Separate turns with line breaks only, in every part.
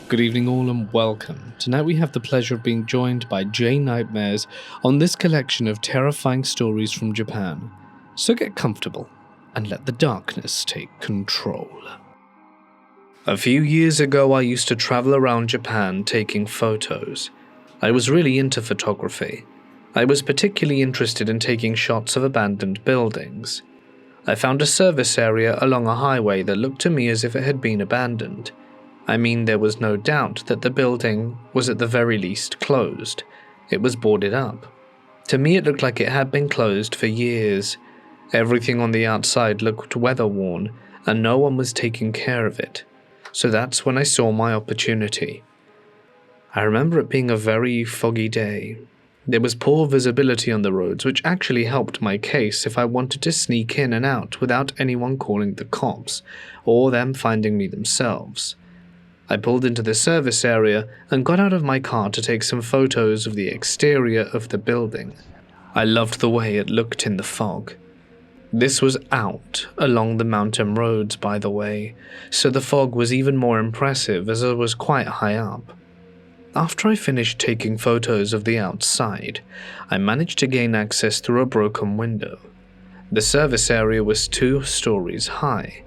Good evening all and welcome. Tonight we have the pleasure of being joined by J Nightmares on this collection of terrifying stories from Japan. So get comfortable and let the darkness take control. A few years ago I used to travel around Japan taking photos. I was really into photography. I was particularly interested in taking shots of abandoned buildings. I found a service area along a highway that looked to me as if it had been abandoned. I mean, there was no doubt that the building was at the very least closed. It was boarded up. To me it looked like it had been closed for years. Everything on the outside looked weather-worn, and no one was taking care of it. So that's when I saw my opportunity. I remember it being a very foggy day. There was poor visibility on the roads, which actually helped my case if I wanted to sneak in and out without anyone calling the cops, or them finding me themselves. I pulled into the service area and got out of my car to take some photos of the exterior of the building. I loved the way it looked in the fog. This was out along the mountain roads, by the way, so the fog was even more impressive as it was quite high up. After I finished taking photos of the outside, I managed to gain access through a broken window. The service area was 2 stories high.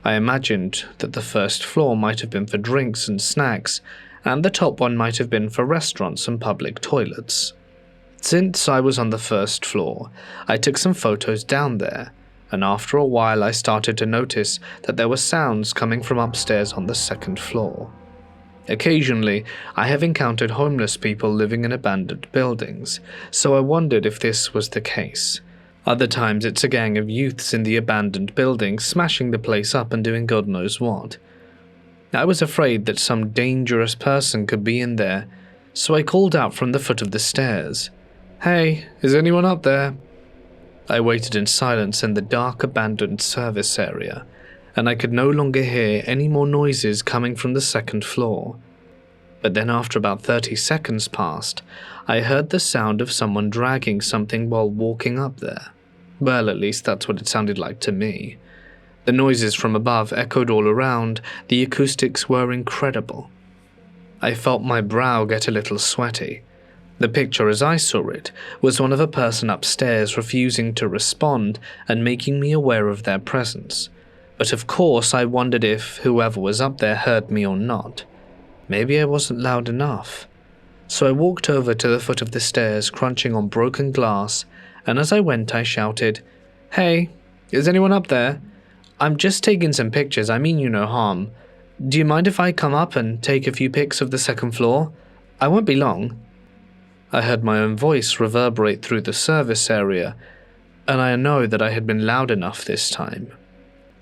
I imagined that the first floor might have been for drinks and snacks, and the top one might have been for restaurants and public toilets. Since I was on the first floor, I took some photos down there, and after a while I started to notice that there were sounds coming from upstairs on the second floor. Occasionally, I have encountered homeless people living in abandoned buildings, so I wondered if this was the case. Other times it's a gang of youths in the abandoned building smashing the place up and doing God knows what. I was afraid that some dangerous person could be in there, so I called out from the foot of the stairs, "Hey, is anyone up there?" I waited in silence in the dark abandoned service area, and I could no longer hear any more noises coming from the second floor. But then after about 30 seconds passed, I heard the sound of someone dragging something while walking up there. Well, at least that's what it sounded like to me. The noises from above echoed all around. The acoustics were incredible. I felt my brow get a little sweaty. The picture as I saw it was one of a person upstairs refusing to respond and making me aware of their presence. But of course I wondered if whoever was up there heard me or not. Maybe I wasn't loud enough. So I walked over to the foot of the stairs, crunching on broken glass, and as I went I shouted, "Hey, is anyone up there? I'm just taking some pictures, I mean you no harm. Do you mind if I come up and take a few pics of the second floor? I won't be long." I heard my own voice reverberate through the service area, and I know that I had been loud enough this time.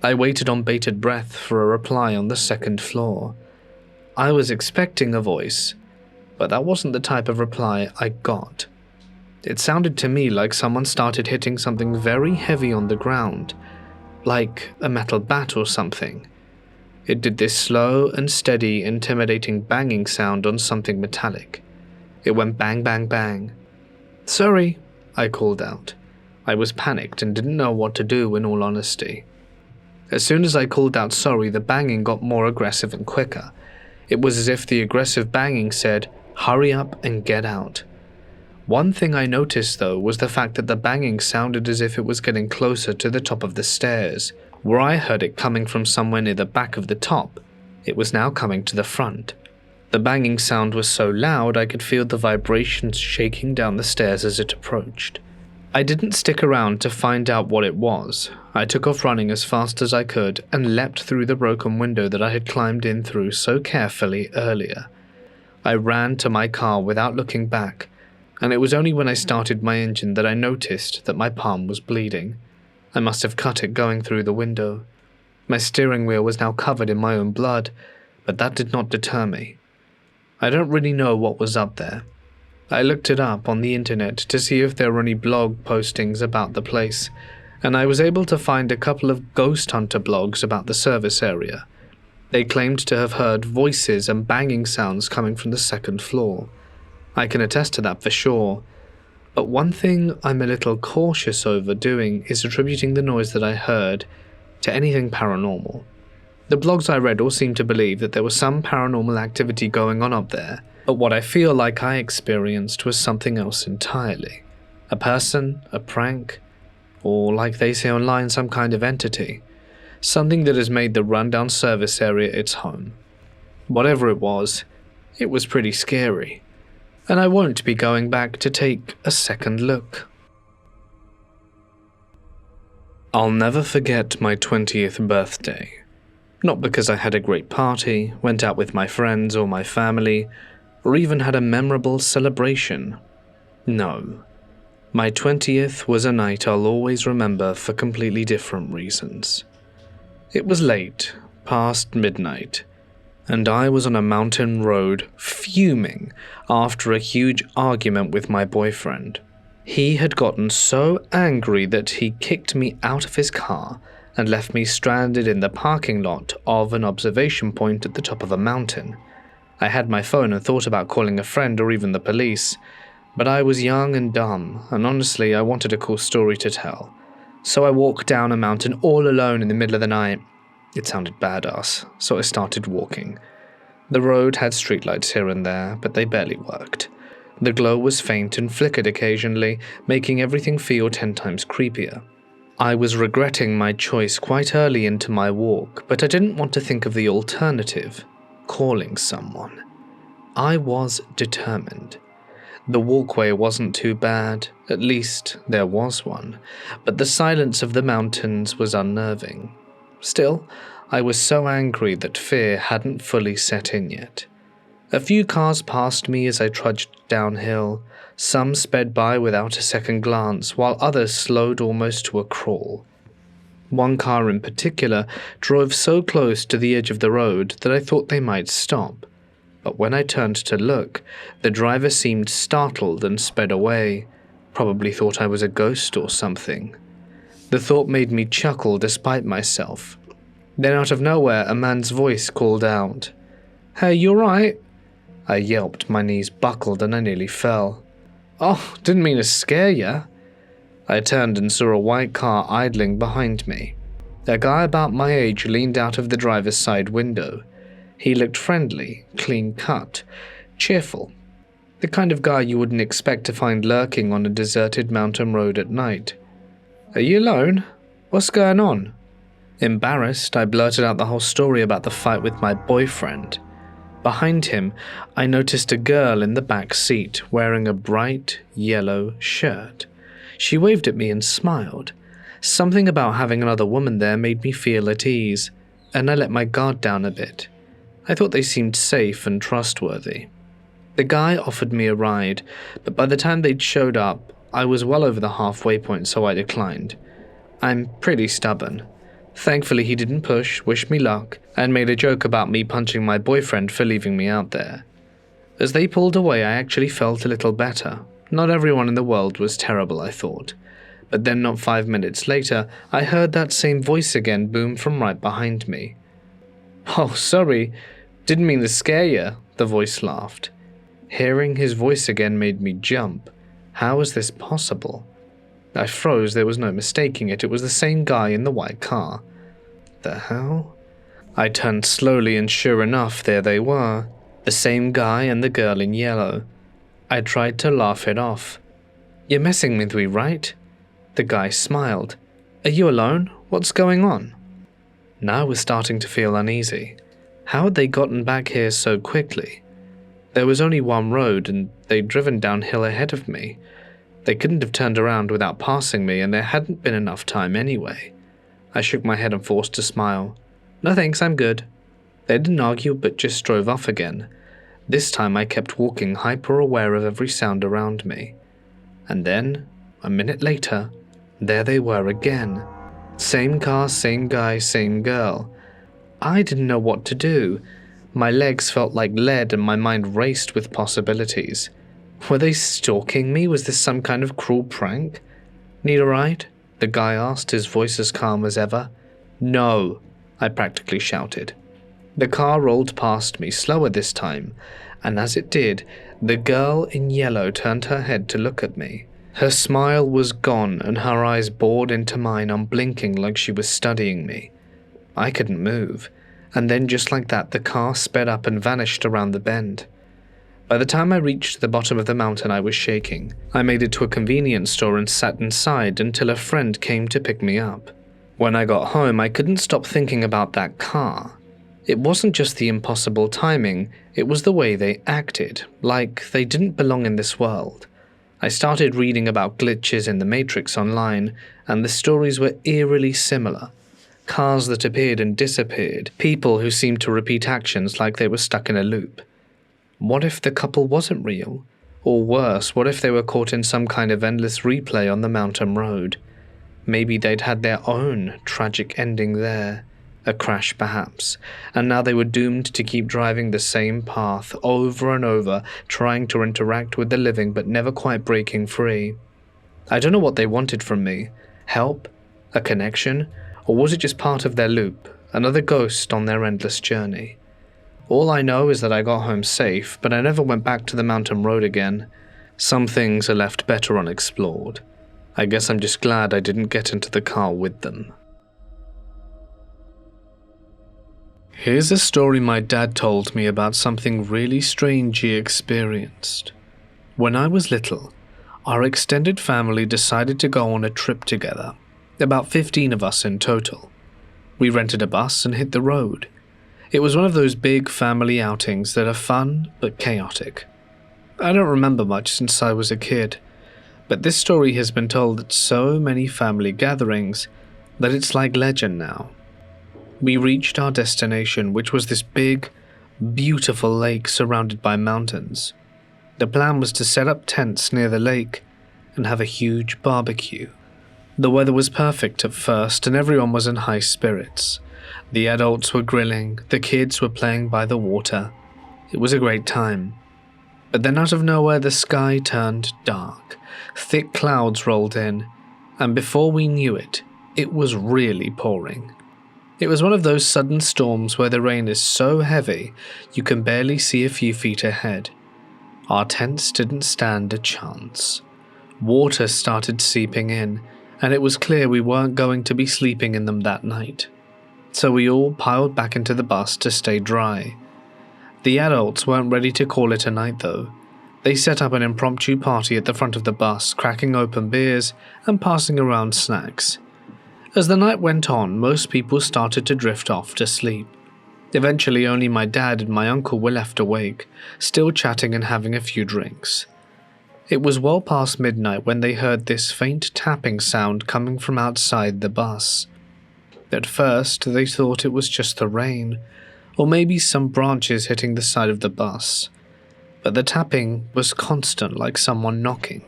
I waited on bated breath for a reply on the second floor. I was expecting a voice, but that wasn't the type of reply I got. It sounded to me like someone started hitting something very heavy on the ground, like a metal bat or something. It did this slow and steady, intimidating banging sound on something metallic. It went bang, bang, bang. "Sorry," I called out. I was panicked and didn't know what to do, in all honesty. As soon as I called out sorry, the banging got more aggressive and quicker. It was as if the aggressive banging said, "Hurry up and get out." One thing I noticed though was the fact that the banging sounded as if it was getting closer to the top of the stairs. Where I heard it coming from somewhere near the back of the top, it was now coming to the front. The banging sound was so loud I could feel the vibrations shaking down the stairs as it approached. I didn't stick around to find out what it was. I took off running as fast as I could and leapt through the broken window that I had climbed in through so carefully earlier. I ran to my car without looking back, and it was only when I started my engine that I noticed that my palm was bleeding. I must have cut it going through the window. My steering wheel was now covered in my own blood, but that did not deter me. I don't really know what was up there. I looked it up on the internet to see if there were any blog postings about the place, and I was able to find a couple of ghost hunter blogs about the service area. They claimed to have heard voices and banging sounds coming from the second floor. I can attest to that for sure, but one thing I'm a little cautious over doing is attributing the noise that I heard to anything paranormal. The blogs I read all seemed to believe that there was some paranormal activity going on up there, but what I feel like I experienced was something else entirely. A person, a prank, or like they say online, some kind of entity. Something that has made the rundown service area its home. Whatever it was pretty scary, and I won't be going back to take a second look. I'll never forget my 20th birthday. Not because I had a great party, went out with my friends or my family, or even had a memorable celebration. No. My 20th was a night I'll always remember for completely different reasons. It was late, past midnight, and I was on a mountain road fuming after a huge argument with my boyfriend. He had gotten so angry that he kicked me out of his car and left me stranded in the parking lot of an observation point at the top of a mountain. I had my phone and thought about calling a friend or even the police, but I was young and dumb, and honestly I wanted a cool story to tell. So I walked down a mountain all alone in the middle of the night. It sounded badass, so I started walking. The road had streetlights here and there, but they barely worked. The glow was faint and flickered occasionally, making everything feel 10 times creepier. I was regretting my choice quite early into my walk, but I didn't want to think of the alternative, calling someone. I was determined. The walkway wasn't too bad, at least there was one, but the silence of the mountains was unnerving. Still, I was so angry that fear hadn't fully set in yet. A few cars passed me as I trudged downhill. Some sped by without a second glance, while others slowed almost to a crawl. One car in particular drove so close to the edge of the road that I thought they might stop. But when I turned to look, the driver seemed startled and sped away, probably thought I was a ghost or something. The thought made me chuckle despite myself. Then out of nowhere, a man's voice called out, "Hey, you alright?" I yelped, my knees buckled, and I nearly fell. "Oh, didn't mean to scare ya." I turned and saw a white car idling behind me. A guy about my age leaned out of the driver's side window. He looked friendly, clean-cut, cheerful. The kind of guy you wouldn't expect to find lurking on a deserted mountain road at night. "Are you alone? What's going on?" Embarrassed, I blurted out the whole story about the fight with my boyfriend. Behind him, I noticed a girl in the back seat wearing a bright yellow shirt. She waved at me and smiled. Something about having another woman there made me feel at ease, and I let my guard down a bit. I thought they seemed safe and trustworthy. The guy offered me a ride, but by the time they'd showed up, I was well over the halfway point, so I declined. I'm pretty stubborn. Thankfully, he didn't push, wish me luck, and made a joke about me punching my boyfriend for leaving me out there. As they pulled away, I actually felt a little better. Not everyone in the world was terrible, I thought. But then not 5 minutes later, I heard that same voice again boom from right behind me. "Oh, sorry. Didn't mean to scare ya," the voice laughed. Hearing his voice again made me jump. How was this possible? I froze. There was no mistaking it. It was the same guy in the white car. The hell? I turned slowly, and sure enough, there they were. The same guy and the girl in yellow. I tried to laugh it off. "You're messing with me, right?" The guy smiled. "Are you alone? What's going on?" Now I was starting to feel uneasy. How had they gotten back here so quickly? There was only one road, and they'd driven downhill ahead of me. They couldn't have turned around without passing me, and there hadn't been enough time anyway. I shook my head and forced a smile. "No thanks, I'm good." They didn't argue, but just drove off again. This time I kept walking, hyper-aware of every sound around me. And then, a minute later, there they were again. Same car, same guy, same girl. I didn't know what to do. My legs felt like lead and my mind raced with possibilities. Were they stalking me? Was this some kind of cruel prank? "Need a ride?" the guy asked, his voice as calm as ever. "No," I practically shouted. The car rolled past me, slower this time, and as it did, the girl in yellow turned her head to look at me. Her smile was gone and her eyes bored into mine, unblinking like she was studying me. I couldn't move. and then just like that the car sped up and vanished around the bend. By the time I reached the bottom of the mountain, I was shaking. I made it to a convenience store and sat inside until a friend came to pick me up. When I got home, I couldn't stop thinking about that car. It wasn't just the impossible timing, it was the way they acted, like they didn't belong in this world. I started reading about glitches in the Matrix online, and the stories were eerily similar. Cars that appeared and disappeared, people who seemed to repeat actions like they were stuck in a loop. What if the couple wasn't real? Or worse, what if they were caught in some kind of endless replay on the mountain road? Maybe they'd had their own tragic ending there, a crash perhaps, and now they were doomed to keep driving the same path over and over, trying to interact with the living but never quite breaking free. I don't know what they wanted from me. Help? A connection? Or was it just part of their loop, another ghost on their endless journey? All I know is that I got home safe, but I never went back to the mountain road again. Some things are left better unexplored. I guess I'm just glad I didn't get into the car with them. Here's a story my dad told me about something really strange he experienced. When I was little, our extended family decided to go on a trip together, about 15 of us in total. We rented a bus and hit the road. It was one of those big family outings that are fun but chaotic. I don't remember much since I was a kid, but this story has been told at so many family gatherings that it's like legend now. We reached our destination, which was this big, beautiful lake surrounded by mountains. The plan was to set up tents near the lake and have a huge barbecue. The weather was perfect at first and everyone was in high spirits. The adults were grilling, the kids were playing by the water. It was a great time. But then out of nowhere the sky turned dark. Thick clouds rolled in, and before we knew it, it was really pouring. It was one of those sudden storms where the rain is so heavy you can barely see a few feet ahead. Our tents didn't stand a chance. Water started seeping in, and it was clear we weren't going to be sleeping in them that night. So we all piled back into the bus to stay dry. The adults weren't ready to call it a night though. They set up an impromptu party at the front of the bus, cracking open beers and passing around snacks. As the night went on, most people started to drift off to sleep. Eventually only my dad and my uncle were left awake, still chatting and having a few drinks. It was well past midnight when they heard this faint tapping sound coming from outside the bus. At first, they thought it was just the rain, or maybe some branches hitting the side of the bus. But the tapping was constant, like someone knocking.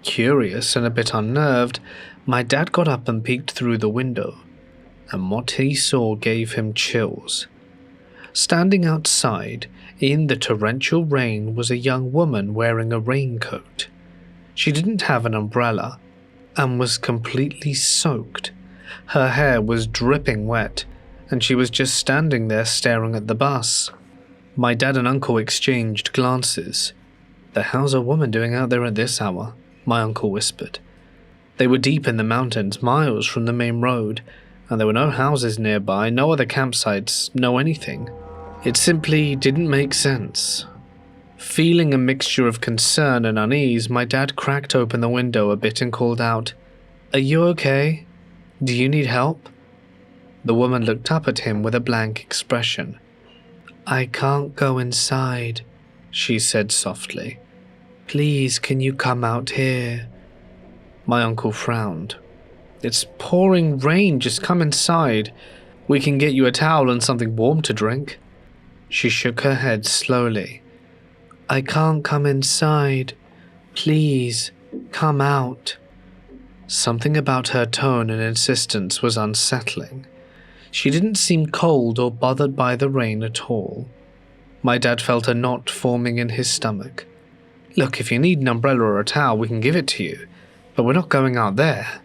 Curious and a bit unnerved, my dad got up and peeked through the window, and what he saw gave him chills. Standing outside, in the torrential rain, was a young woman wearing a raincoat. She didn't have an umbrella, and was completely soaked. Her hair was dripping wet, and she was just standing there staring at the bus. My dad and uncle exchanged glances. "The hell's a woman doing out there at this hour?" my uncle whispered. They were deep in the mountains, miles from the main road, and there were no houses nearby, no other campsites, no anything. It simply didn't make sense. Feeling a mixture of concern and unease, my dad cracked open the window a bit and called out, "Are you okay? Do you need help?" The woman looked up at him with a blank expression. "I can't go inside," she said softly. "Please, can you come out here?" My uncle frowned. "It's pouring rain, just come inside. We can get you a towel and something warm to drink." She shook her head slowly. "I can't come inside. Please, come out." Something about her tone and insistence was unsettling. She didn't seem cold or bothered by the rain at all. My dad felt a knot forming in his stomach. "Look, if you need an umbrella or a towel, we can give it to you, but we're not going out there."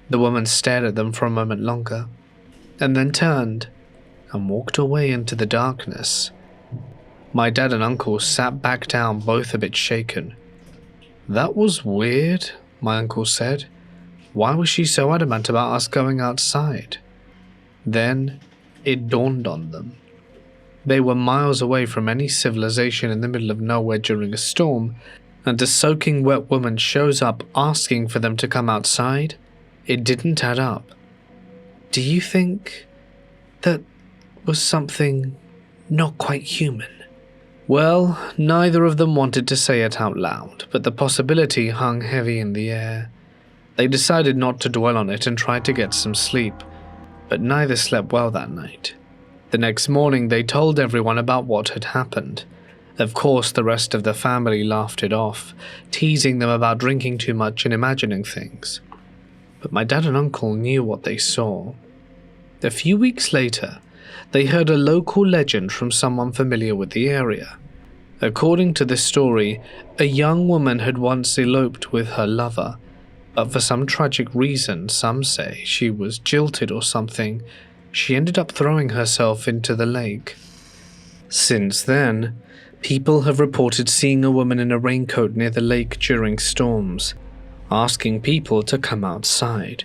The woman stared at them for a moment longer, and then turned and walked away into the darkness. My dad and uncle sat back down, both a bit shaken. "That was weird," my uncle said. "Why was she so adamant about us going outside?" Then it dawned on them. They were miles away from any civilization in the middle of nowhere during a storm, and a soaking wet woman shows up asking for them to come outside. It didn't add up. Do you think that was something not quite human? Well, neither of them wanted to say it out loud, but the possibility hung heavy in the air. They decided not to dwell on it and tried to get some sleep, but neither slept well that night. The next morning, they told everyone about what had happened. Of course, the rest of the family laughed it off, teasing them about drinking too much and imagining things. But my dad and uncle knew what they saw. A few weeks later, they heard a local legend from someone familiar with the area. According to the story, a young woman had once eloped with her lover, but for some tragic reason, some say she was jilted or something, she ended up throwing herself into the lake. Since then, people have reported seeing a woman in a raincoat near the lake during storms, asking people to come outside.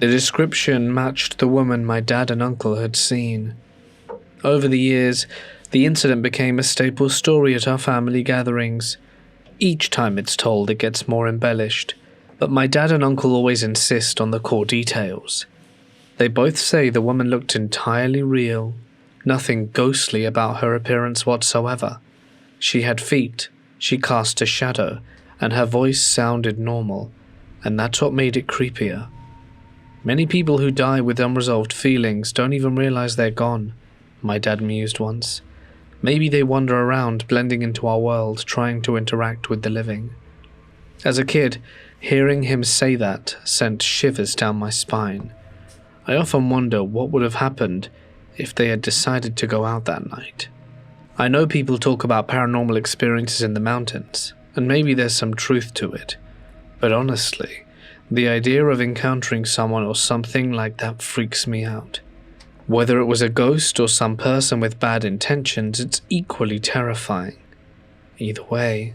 The description matched the woman my dad and uncle had seen. Over the years, the incident became a staple story at our family gatherings. Each time it's told, it gets more embellished, but my dad and uncle always insist on the core details. They both say the woman looked entirely real, nothing ghostly about her appearance whatsoever. She had feet, she cast a shadow, and her voice sounded normal, and that's what made it creepier. Many people who die with unresolved feelings don't even realize they're gone, my dad mused once. Maybe they wander around, blending into our world, trying to interact with the living. As a kid, hearing him say that sent shivers down my spine. I often wonder what would have happened if they had decided to go out that night. I know people talk about paranormal experiences in the mountains, and maybe there's some truth to it, but honestly, the idea of encountering someone or something like that freaks me out. Whether it was a ghost or some person with bad intentions, it's equally terrifying. Either way,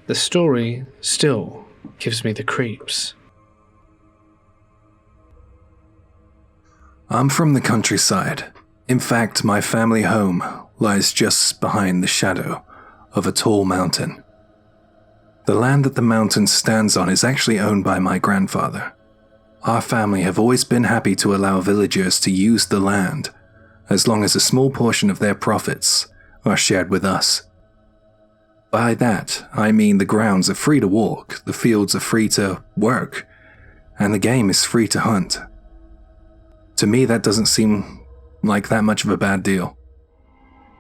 the story still gives me the creeps.
I'm from the countryside. In fact, my family home lies just behind the shadow of a tall mountain. The land that the mountain stands on is actually owned by my grandfather. Our family have always been happy to allow villagers to use the land, as long as a small portion of their profits are shared with us. By that, I mean the grounds are free to walk, the fields are free to work, and the game is free to hunt. To me, that doesn't seem like that much of a bad deal.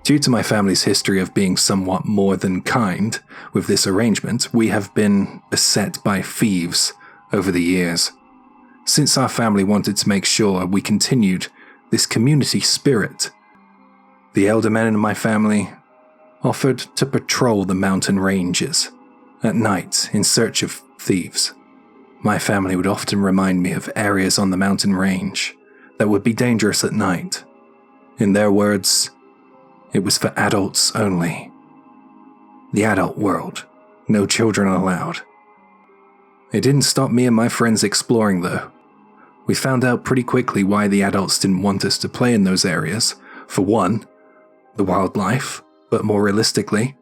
Due to my family's history of being somewhat more than kind with this arrangement, we have been beset by thieves over the years. Since our family wanted to make sure we continued this community spirit, the elder men in my family offered to patrol the mountain ranges at night in search of thieves. My family would often remind me of areas on the mountain range that would be dangerous at night. In their words, it was for adults only. The adult world, no children allowed. It didn't stop me and my friends exploring though. We found out pretty quickly why the adults didn't want us to play in those areas. For one, the wildlife, but more realistically,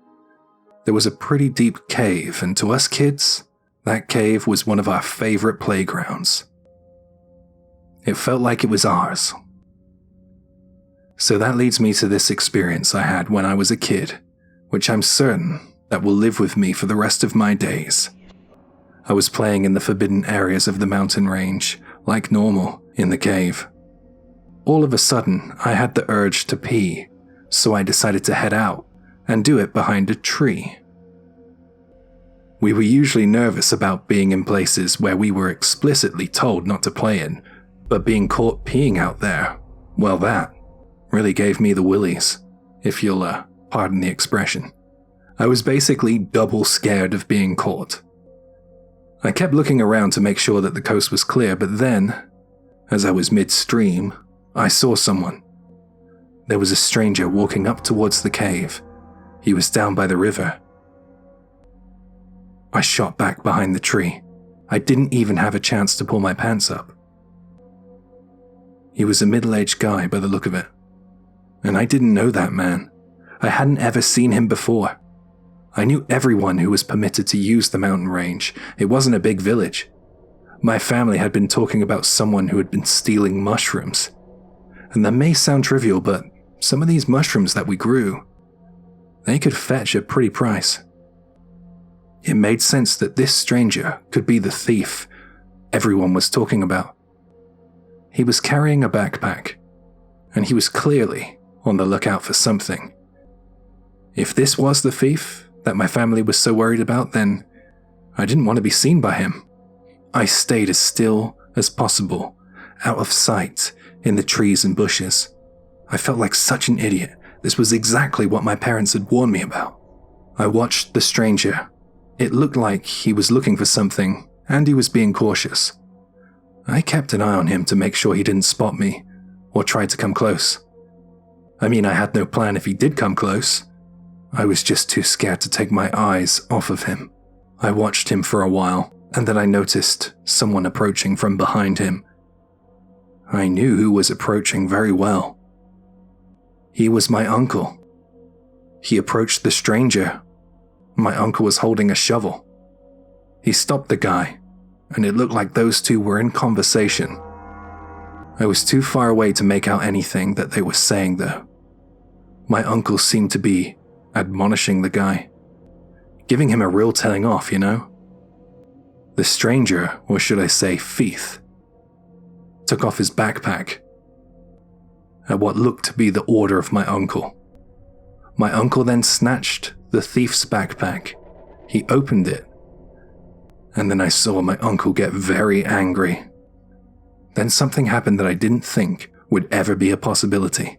there was a pretty deep cave, and to us kids, that cave was one of our favorite playgrounds. It felt like it was ours. So that leads me to this experience I had when I was a kid, which I'm certain that will live with me for the rest of my days. I was playing in the forbidden areas of the mountain range, like normal, in the cave. All of a sudden, I had the urge to pee, so I decided to head out and do it behind a tree. We were usually nervous about being in places where we were explicitly told not to play in, but being caught peeing out there, well, that really gave me the willies, if you'll pardon the expression. I was basically double scared of being caught. I kept looking around to make sure that the coast was clear, but then, as I was midstream, I saw someone. There was a stranger walking up towards the cave. He was down by the river. I shot back behind the tree. I didn't even have a chance to pull my pants up. He was a middle-aged guy by the look of it. And I didn't know that man. I hadn't ever seen him before. I knew everyone who was permitted to use the mountain range. It wasn't a big village. My family had been talking about someone who had been stealing mushrooms. And that may sound trivial, but some of these mushrooms that we grew, they could fetch a pretty price. It made sense that this stranger could be the thief everyone was talking about. He was carrying a backpack, and he was clearly on the lookout for something. If this was the thief that my family was so worried about, then I didn't want to be seen by him. I stayed as still as possible, out of sight in the trees and bushes. I felt like such an idiot. This was exactly what my parents had warned me about. I watched the stranger. It looked like he was looking for something, and he was being cautious. I kept an eye on him to make sure he didn't spot me or try to come close. I mean, I had no plan if he did come close. I was just too scared to take my eyes off of him. I watched him for a while, and then I noticed someone approaching from behind him. I knew who was approaching very well. He was my uncle. He approached the stranger. My uncle was holding a shovel. He stopped the guy, and it looked like those two were in conversation. I was too far away to make out anything that they were saying, though. My uncle seemed to be admonishing the guy, giving him a real telling off, you know? The stranger, or should I say thief, took off his backpack at what looked to be the order of my uncle. My uncle then snatched the thief's backpack. He opened it, and then I saw my uncle get very angry. Then something happened that I didn't think would ever be a possibility.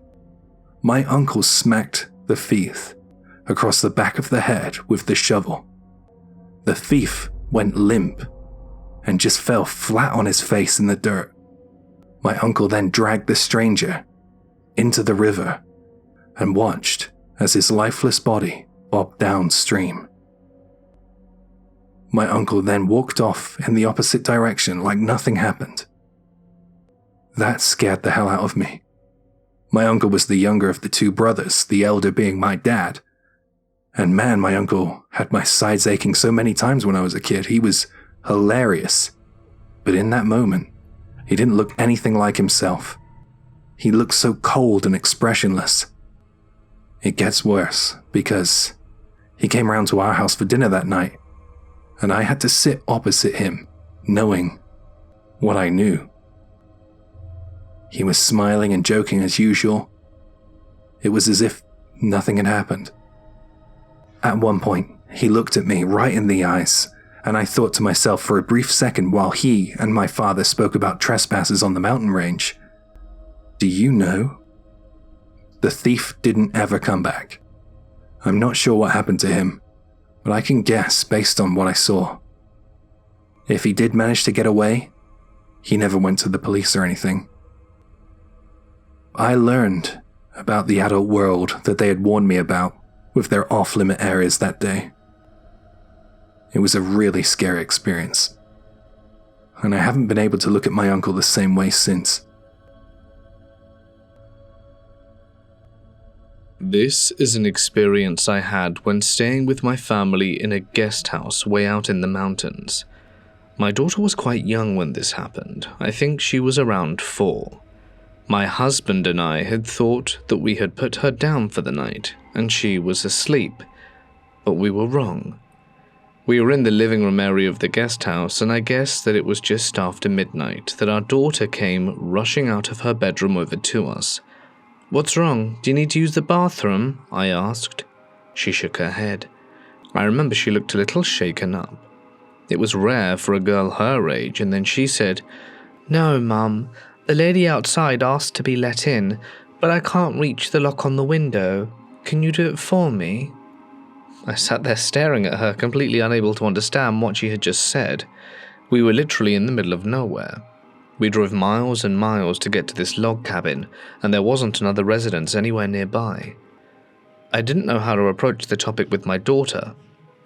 My uncle smacked the thief across the back of the head with the shovel. The thief went limp and just fell flat on his face in the dirt. My uncle then dragged the stranger into the river and watched as his lifeless body bobbed downstream. My uncle then walked off in the opposite direction like nothing happened. That scared the hell out of me. My uncle was the younger of the two brothers, the elder being my dad. And man, my uncle had my sides aching so many times when I was a kid. He was hilarious. But in that moment, he didn't look anything like himself. He looked so cold and expressionless. It gets worse because he came round to our house for dinner that night, and I had to sit opposite him, knowing what I knew. He was smiling and joking as usual. It was as if nothing had happened. At one point, he looked at me right in the eyes, and I thought to myself for a brief second while he and my father spoke about trespassers on the mountain range, do you know? The thief didn't ever come back. I'm not sure what happened to him, but I can guess based on what I saw. If he did manage to get away, he never went to the police or anything. I learned about the adult world that they had warned me about with their off-limit areas that day. It was a really scary experience, and I haven't been able to look at my uncle the same way since.
This is an experience I had when staying with my family in a guest house way out in the mountains. My daughter was quite young when this happened. I think she was around 4. My husband and I had thought that we had put her down for the night and she was asleep, but we were wrong. We were in the living room area of the guest house, and I guessed that it was just after midnight that our daughter came rushing out of her bedroom over to us. "What's wrong? Do you need to use the bathroom?" I asked. She shook her head. I remember she looked a little shaken up. It was rare for a girl her age, and then she said, "No, Mum. The lady outside asked to be let in, but I can't reach the lock on the window. Can you do it for me?" I sat there staring at her, completely unable to understand what she had just said. We were literally in the middle of nowhere. We drove miles and miles to get to this log cabin, and there wasn't another residence anywhere nearby. I didn't know how to approach the topic with my daughter.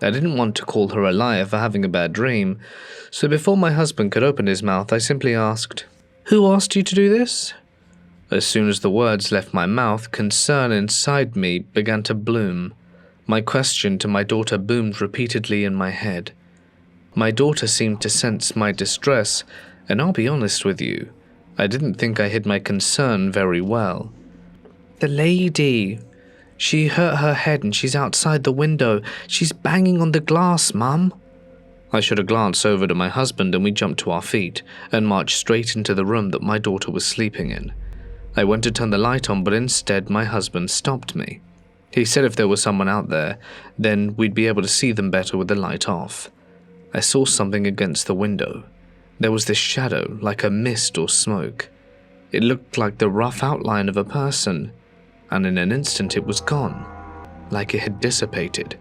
I didn't want to call her a liar for having a bad dream, so before my husband could open his mouth, I simply asked, "Who asked you to do this?" As soon as the words left my mouth, concern inside me began to bloom. My question to my daughter boomed repeatedly in my head. My daughter seemed to sense my distress, and I'll be honest with you, I didn't think I hid my concern very well. "The lady. She hurt her head and she's outside the window. She's banging on the glass, Mum." I should have glanced over to my husband and we jumped to our feet and marched straight into the room that my daughter was sleeping in. I went to turn the light on, but instead my husband stopped me. He said if there was someone out there, then we'd be able to see them better with the light off. I saw something against the window. There was this shadow, like a mist or smoke. It looked like the rough outline of a person, and in an instant it was gone, like it had dissipated.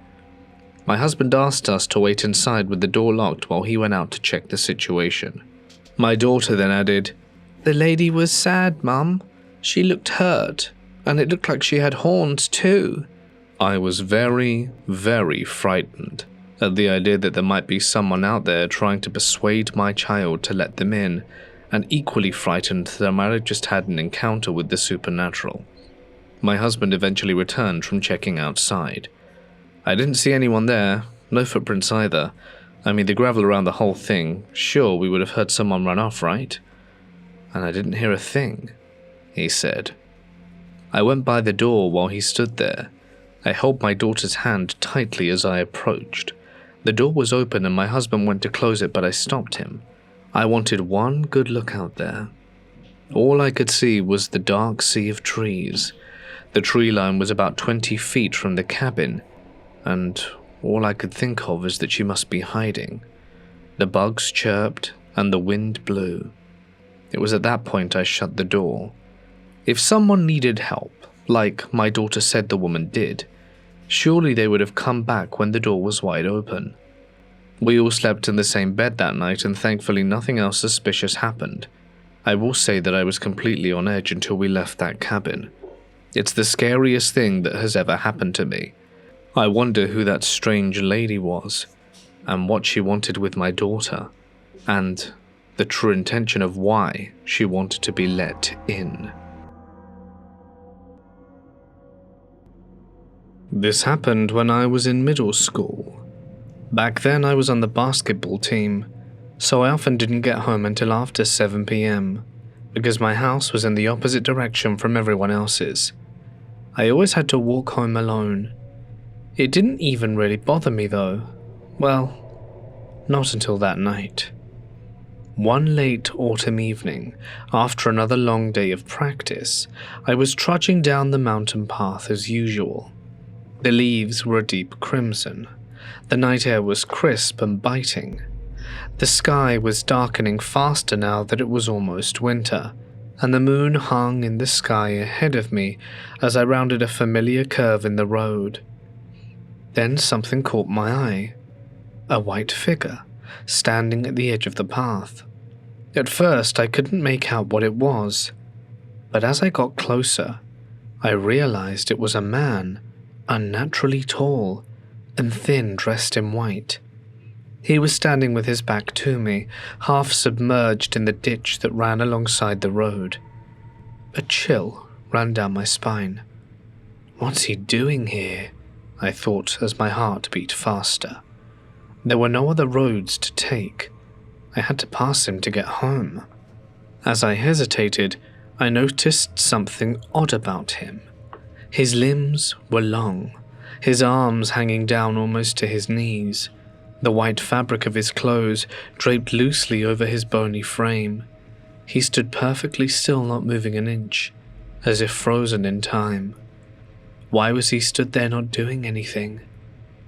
My husband asked us to wait inside with the door locked while he went out to check the situation. My daughter then added, "The lady was sad, Mum. She looked hurt, and it looked like she had horns too." I was very, very frightened at the idea that there might be someone out there trying to persuade my child to let them in, and equally frightened that I might have just had an encounter with the supernatural. My husband eventually returned from checking outside. I didn't see anyone there, no footprints either. I mean, the gravel around the whole thing, sure, we would have heard someone run off, right? "And I didn't hear a thing," he said. I went by the door while he stood there. I held my daughter's hand tightly as I approached. The door was open and my husband went to close it, but I stopped him. I wanted one good look out there. All I could see was the dark sea of trees. The tree line was about 20 feet from the cabin, and all I could think of is that she must be hiding. The bugs chirped and the wind blew. It was at that point I shut the door. If someone needed help, like my daughter said the woman did, surely they would have come back when the door was wide open. We all slept in the same bed that night, and thankfully nothing else suspicious happened. I will say that I was completely on edge until we left that cabin. It's the scariest thing that has ever happened to me. I wonder who that strange lady was, and what she wanted with my daughter, and the true intention of why she wanted to be let in. This happened when I was in middle school. Back then I was on the basketball team, so I often didn't get home until after 7 p.m, because my house was in the opposite direction from everyone else's. I always had to walk home alone. It didn't even really bother me though. Well, not until that night. One late autumn evening, after another long day of practice, I was trudging down the mountain path as usual. The leaves were a deep crimson. The night air was crisp and biting. The sky was darkening faster now that it was almost winter, and the moon hung in the sky ahead of me as I rounded a familiar curve in the road. Then something caught my eye. A white figure, standing at the edge of the path. At first I couldn't make out what it was, but as I got closer, I realized it was a man, unnaturally tall and thin, dressed in white. He was standing with his back to me, half submerged in the ditch that ran alongside the road. A chill ran down my spine. What's he doing here? I thought as my heart beat faster. There were no other roads to take. I had to pass him to get home. As I hesitated, I noticed something odd about him. His limbs were long, his arms hanging down almost to his knees. The white fabric of his clothes draped loosely over his bony frame. He stood perfectly still, not moving an inch, as if frozen in time. Why was he stood there not doing anything?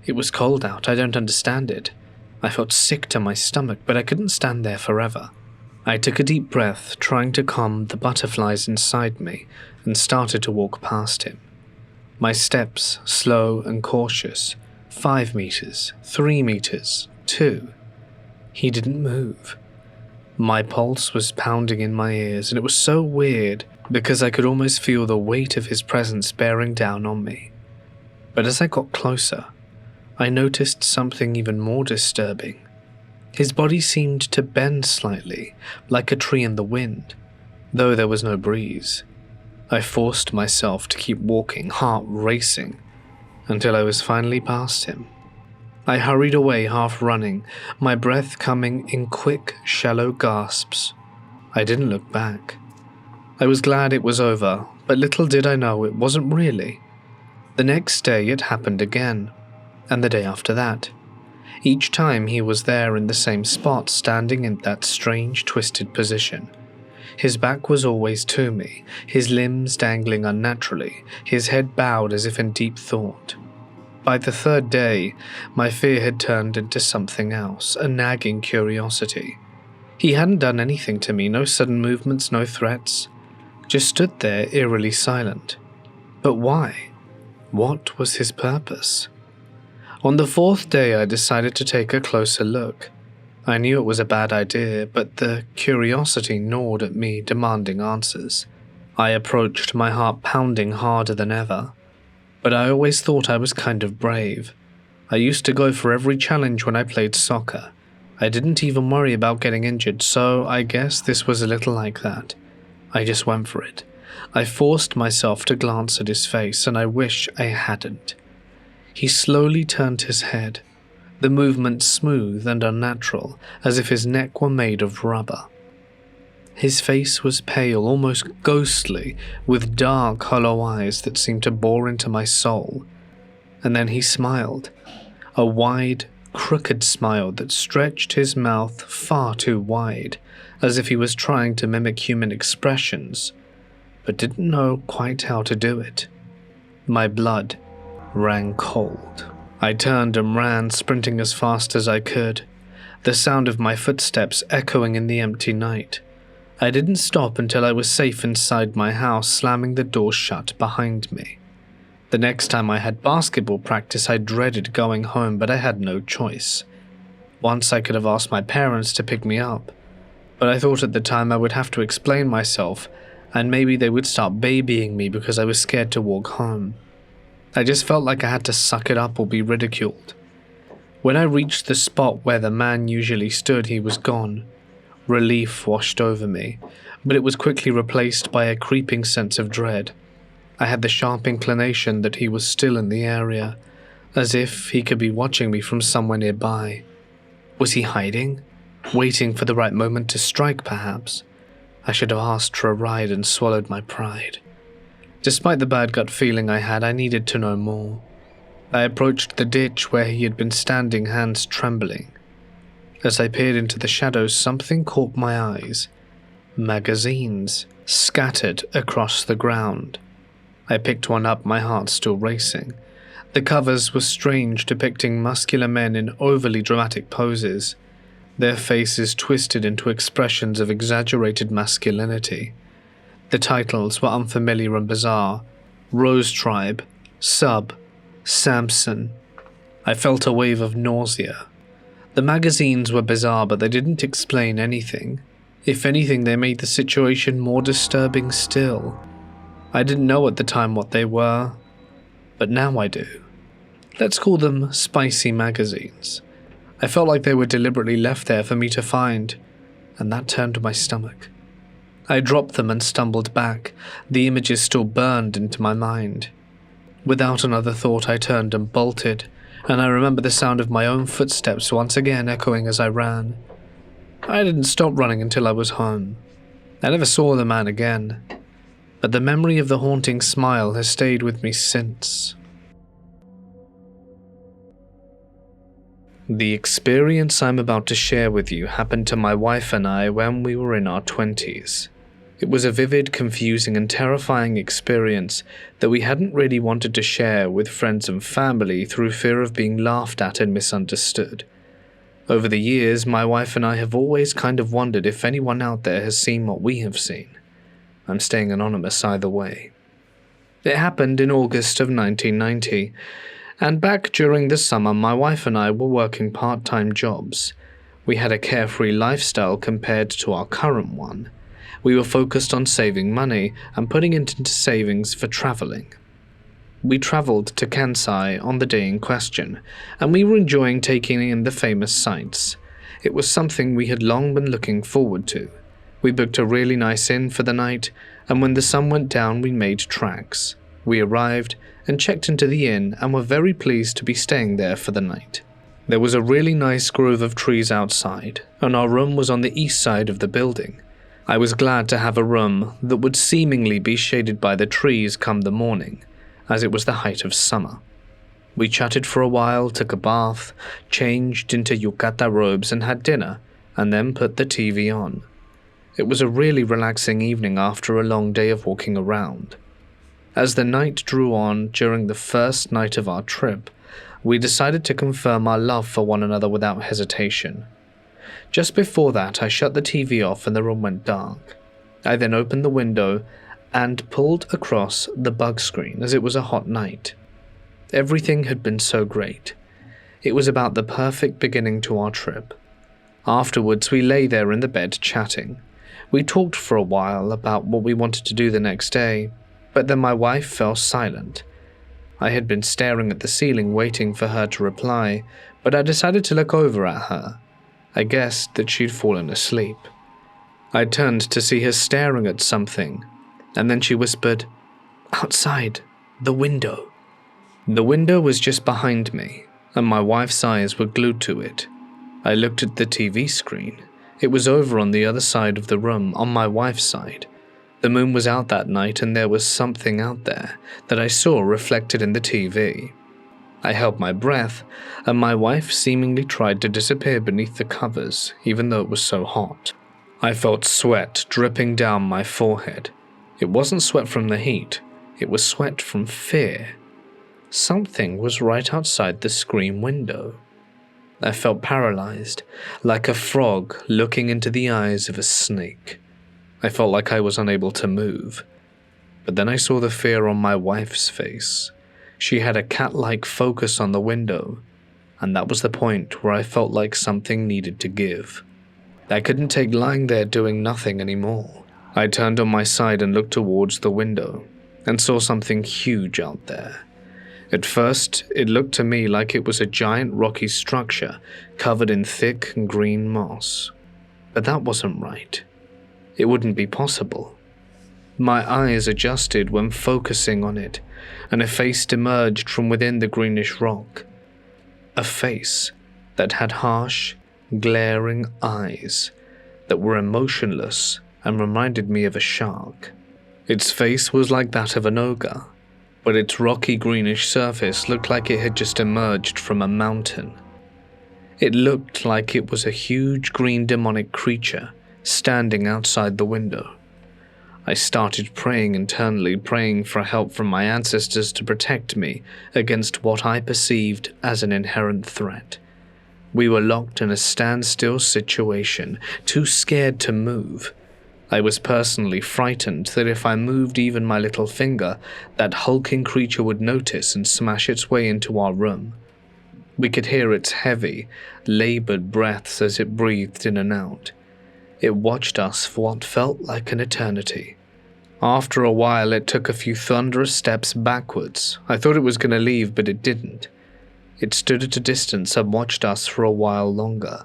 It was cold out, I don't understand it. I felt sick to my stomach, but I couldn't stand there forever. I took a deep breath, trying to calm the butterflies inside me, and started to walk past him. My steps, slow and cautious, 5 meters, 3 meters, 2. He didn't move. My pulse was pounding in my ears, and it was so weird because I could almost feel the weight of his presence bearing down on me. But as I got closer, I noticed something even more disturbing. His body seemed to bend slightly, like a tree in the wind, though there was no breeze. I forced myself to keep walking, heart racing, until I was finally past him. I hurried away, half running, my breath coming in quick, shallow gasps. I didn't look back. I was glad it was over, but little did I know it wasn't really. The next day it happened again, and the day after that. Each time he was there in the same spot, standing in that strange, twisted position. His back was always to me, his limbs dangling unnaturally, his head bowed as if in deep thought. By the third day, my fear had turned into something else, a nagging curiosity. He hadn't done anything to me, no sudden movements, no threats. Just stood there eerily silent. But why? What was his purpose? On the fourth day, I decided to take a closer look. I knew it was a bad idea, but the curiosity gnawed at me, demanding answers. I approached, my heart pounding harder than ever. But I always thought I was kind of brave. I used to go for every challenge when I played soccer. I didn't even worry about getting injured, so I guess this was a little like that. I just went for it. I forced myself to glance at his face, and I wish I hadn't. He slowly turned his head, the movement smooth and unnatural, as if his neck were made of rubber. His face was pale, almost ghostly, with dark, hollow eyes that seemed to bore into my soul. And then he smiled, a wide, crooked smile that stretched his mouth far too wide, as if he was trying to mimic human expressions, but didn't know quite how to do it. My blood ran cold. I turned and ran, sprinting as fast as I could, the sound of my footsteps echoing in the empty night. I didn't stop until I was safe inside my house, slamming the door shut behind me. The next time I had basketball practice, I dreaded going home, but I had no choice. Once I could have asked my parents to pick me up, but I thought at the time I would have to explain myself, and maybe they would start babying me because I was scared to walk home. I just felt like I had to suck it up or be ridiculed. When I reached the spot where the man usually stood, he was gone. Relief washed over me, but it was quickly replaced by a creeping sense of dread. I had the sharp inclination that he was still in the area, as if he could be watching me from somewhere nearby. Was he hiding? Waiting for the right moment to strike, perhaps? I should have asked for a ride and swallowed my pride. Despite the bad gut feeling I had, I needed to know more. I approached the ditch where he had been standing, hands trembling. As I peered into the shadows, something caught my eyes. Magazines, scattered across the ground. I picked one up, my heart still racing. The covers were strange, depicting muscular men in overly dramatic poses, their faces twisted into expressions of exaggerated masculinity. The titles were unfamiliar and bizarre. Rose Tribe, Sub, Samson. I felt a wave of nausea. The magazines were bizarre, but they didn't explain anything. If anything, they made the situation more disturbing still. I didn't know at the time what they were, but now I do. Let's call them spicy magazines. I felt like they were deliberately left there for me to find, and that turned my stomach. I dropped them and stumbled back, the images still burned into my mind. Without another thought, I turned and bolted, and I remember the sound of my own footsteps once again echoing as I ran. I didn't stop running until I was home. I never saw the man again, but the memory of the haunting smile has stayed with me since. The experience I'm about to share with you happened to my wife and I when we were in our 20s. It was a vivid, confusing, and terrifying experience that we hadn't really wanted to share with friends and family through fear of being laughed at and misunderstood. Over the years, my wife and I have always kind of wondered if anyone out there has seen what we have seen. I'm staying anonymous either way. It happened in August of 1990, and back during the summer, my wife and I were working part-time jobs. We had a carefree lifestyle compared to our current one. We were focused on saving money and putting it into savings for traveling. We traveled to Kansai on the day in question, and we were enjoying taking in the famous sights. It was something we had long been looking forward to. We booked a really nice inn for the night, and when the sun went down we made tracks. We arrived and checked into the inn and were very pleased to be staying there for the night. There was a really nice grove of trees outside, and our room was on the east side of the building. I was glad to have a room that would seemingly be shaded by the trees come the morning, as it was the height of summer. We chatted for a while, took a bath, changed into yukata robes and had dinner, and then put the TV on. It was a really relaxing evening after a long day of walking around. As the night drew on during the first night of our trip, we decided to confirm our love for one another without hesitation. Just before that, I shut the TV off and the room went dark. I then opened the window and pulled across the bug screen as it was a hot night. Everything had been so great. It was about the perfect beginning to our trip. Afterwards, we lay there in the bed chatting. We talked for a while about what we wanted to do the next day, but then my wife fell silent. I had been staring at the ceiling waiting for her to reply, but I decided to look over at her. I guessed that she'd fallen asleep. I turned to see her staring at something, and then she whispered, "Outside, the window." The window was just behind me, and my wife's eyes were glued to it. I looked at the TV screen. It was over on the other side of the room, on my wife's side. The moon was out that night and there was something out there that I saw reflected in the TV. I held my breath, and my wife seemingly tried to disappear beneath the covers, even though it was so hot. I felt sweat dripping down my forehead. It wasn't sweat from the heat, it was sweat from fear. Something was right outside the screen window. I felt paralyzed, like a frog looking into the eyes of a snake. I felt like I was unable to move. But then I saw the fear on my wife's face. She had a cat-like focus on the window, and that was the point where I felt like something needed to give. I couldn't take lying there doing nothing anymore. I turned on my side and looked towards the window, and saw something huge out there. At first, it looked to me like it was a giant rocky structure covered in thick green moss. But that wasn't right. It wouldn't be possible. My eyes adjusted when focusing on it, and a face emerged from within the greenish rock. A face that had harsh, glaring eyes that were emotionless and reminded me of a shark. Its face was like that of an ogre, but its rocky greenish surface looked like it had just emerged from a mountain. It looked like it was a huge green demonic creature standing outside the window. I started praying internally, praying for help from my ancestors to protect me against what I perceived as an inherent threat. We were locked in a standstill situation, too scared to move. I was personally frightened that if I moved even my little finger, that hulking creature would notice and smash its way into our room. We could hear its heavy, labored breaths as it breathed in and out. It watched us for what felt like an eternity. After a while, it took a few thunderous steps backwards. I thought it was going to leave, but it didn't. It stood at a distance and watched us for a while longer,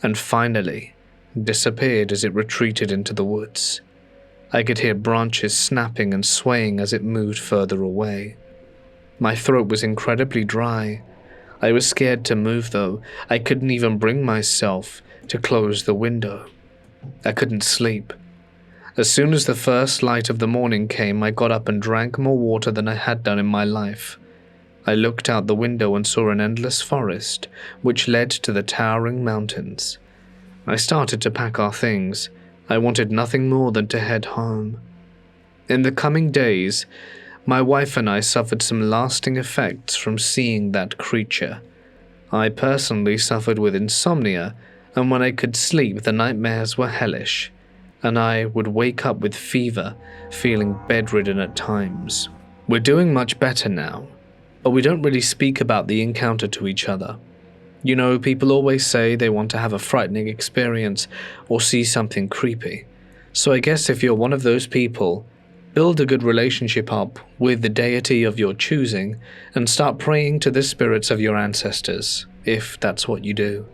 and finally disappeared as it retreated into the woods. I could hear branches snapping and swaying as it moved further away. My throat was incredibly dry. I was scared to move, though. I couldn't even bring myself to close the window. I couldn't sleep. As soon as the first light of the morning came, I got up and drank more water than I had done in my life. I looked out the window and saw an endless forest, which led to the towering mountains. I started to pack our things. I wanted nothing more than to head home. In the coming days, my wife and I suffered some lasting effects from seeing that creature. I personally suffered with insomnia, and when I could sleep, the nightmares were hellish, and I would wake up with fever, feeling bedridden at times. We're doing much better now, but we don't really speak about the encounter to each other. You know, people always say they want to have a frightening experience or see something creepy. So I guess if you're one of those people, build a good relationship up with the deity of your choosing and start praying to the spirits of your ancestors, if that's what you do.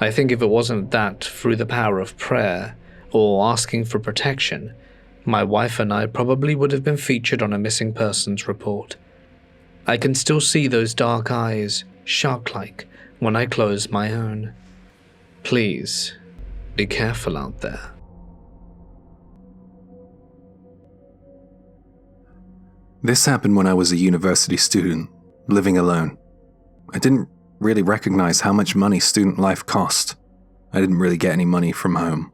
I think if it wasn't that through the power of prayer or asking for protection, My wife and I probably would have been featured on a missing persons report. I can still see those dark eyes, shark-like, when I close my own. Please, be careful out there.
This happened when I was a university student, living alone. I didn't really recognize how much money student life cost. I didn't really get any money from home.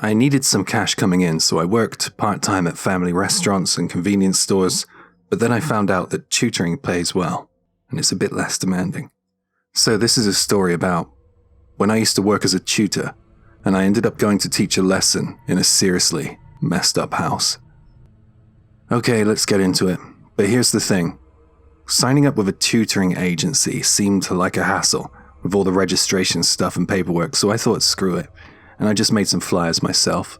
I needed some cash coming in, so I worked part-time at family restaurants and convenience stores, but then I found out that tutoring pays well, and it's a bit less demanding. So this is a story about when I used to work as a tutor, and I ended up going to teach a lesson in a seriously messed up house. Okay, let's get into it. But here's the thing. Signing up with a tutoring agency seemed like a hassle with all the registration stuff and paperwork, so I thought screw it, and I just made some flyers myself.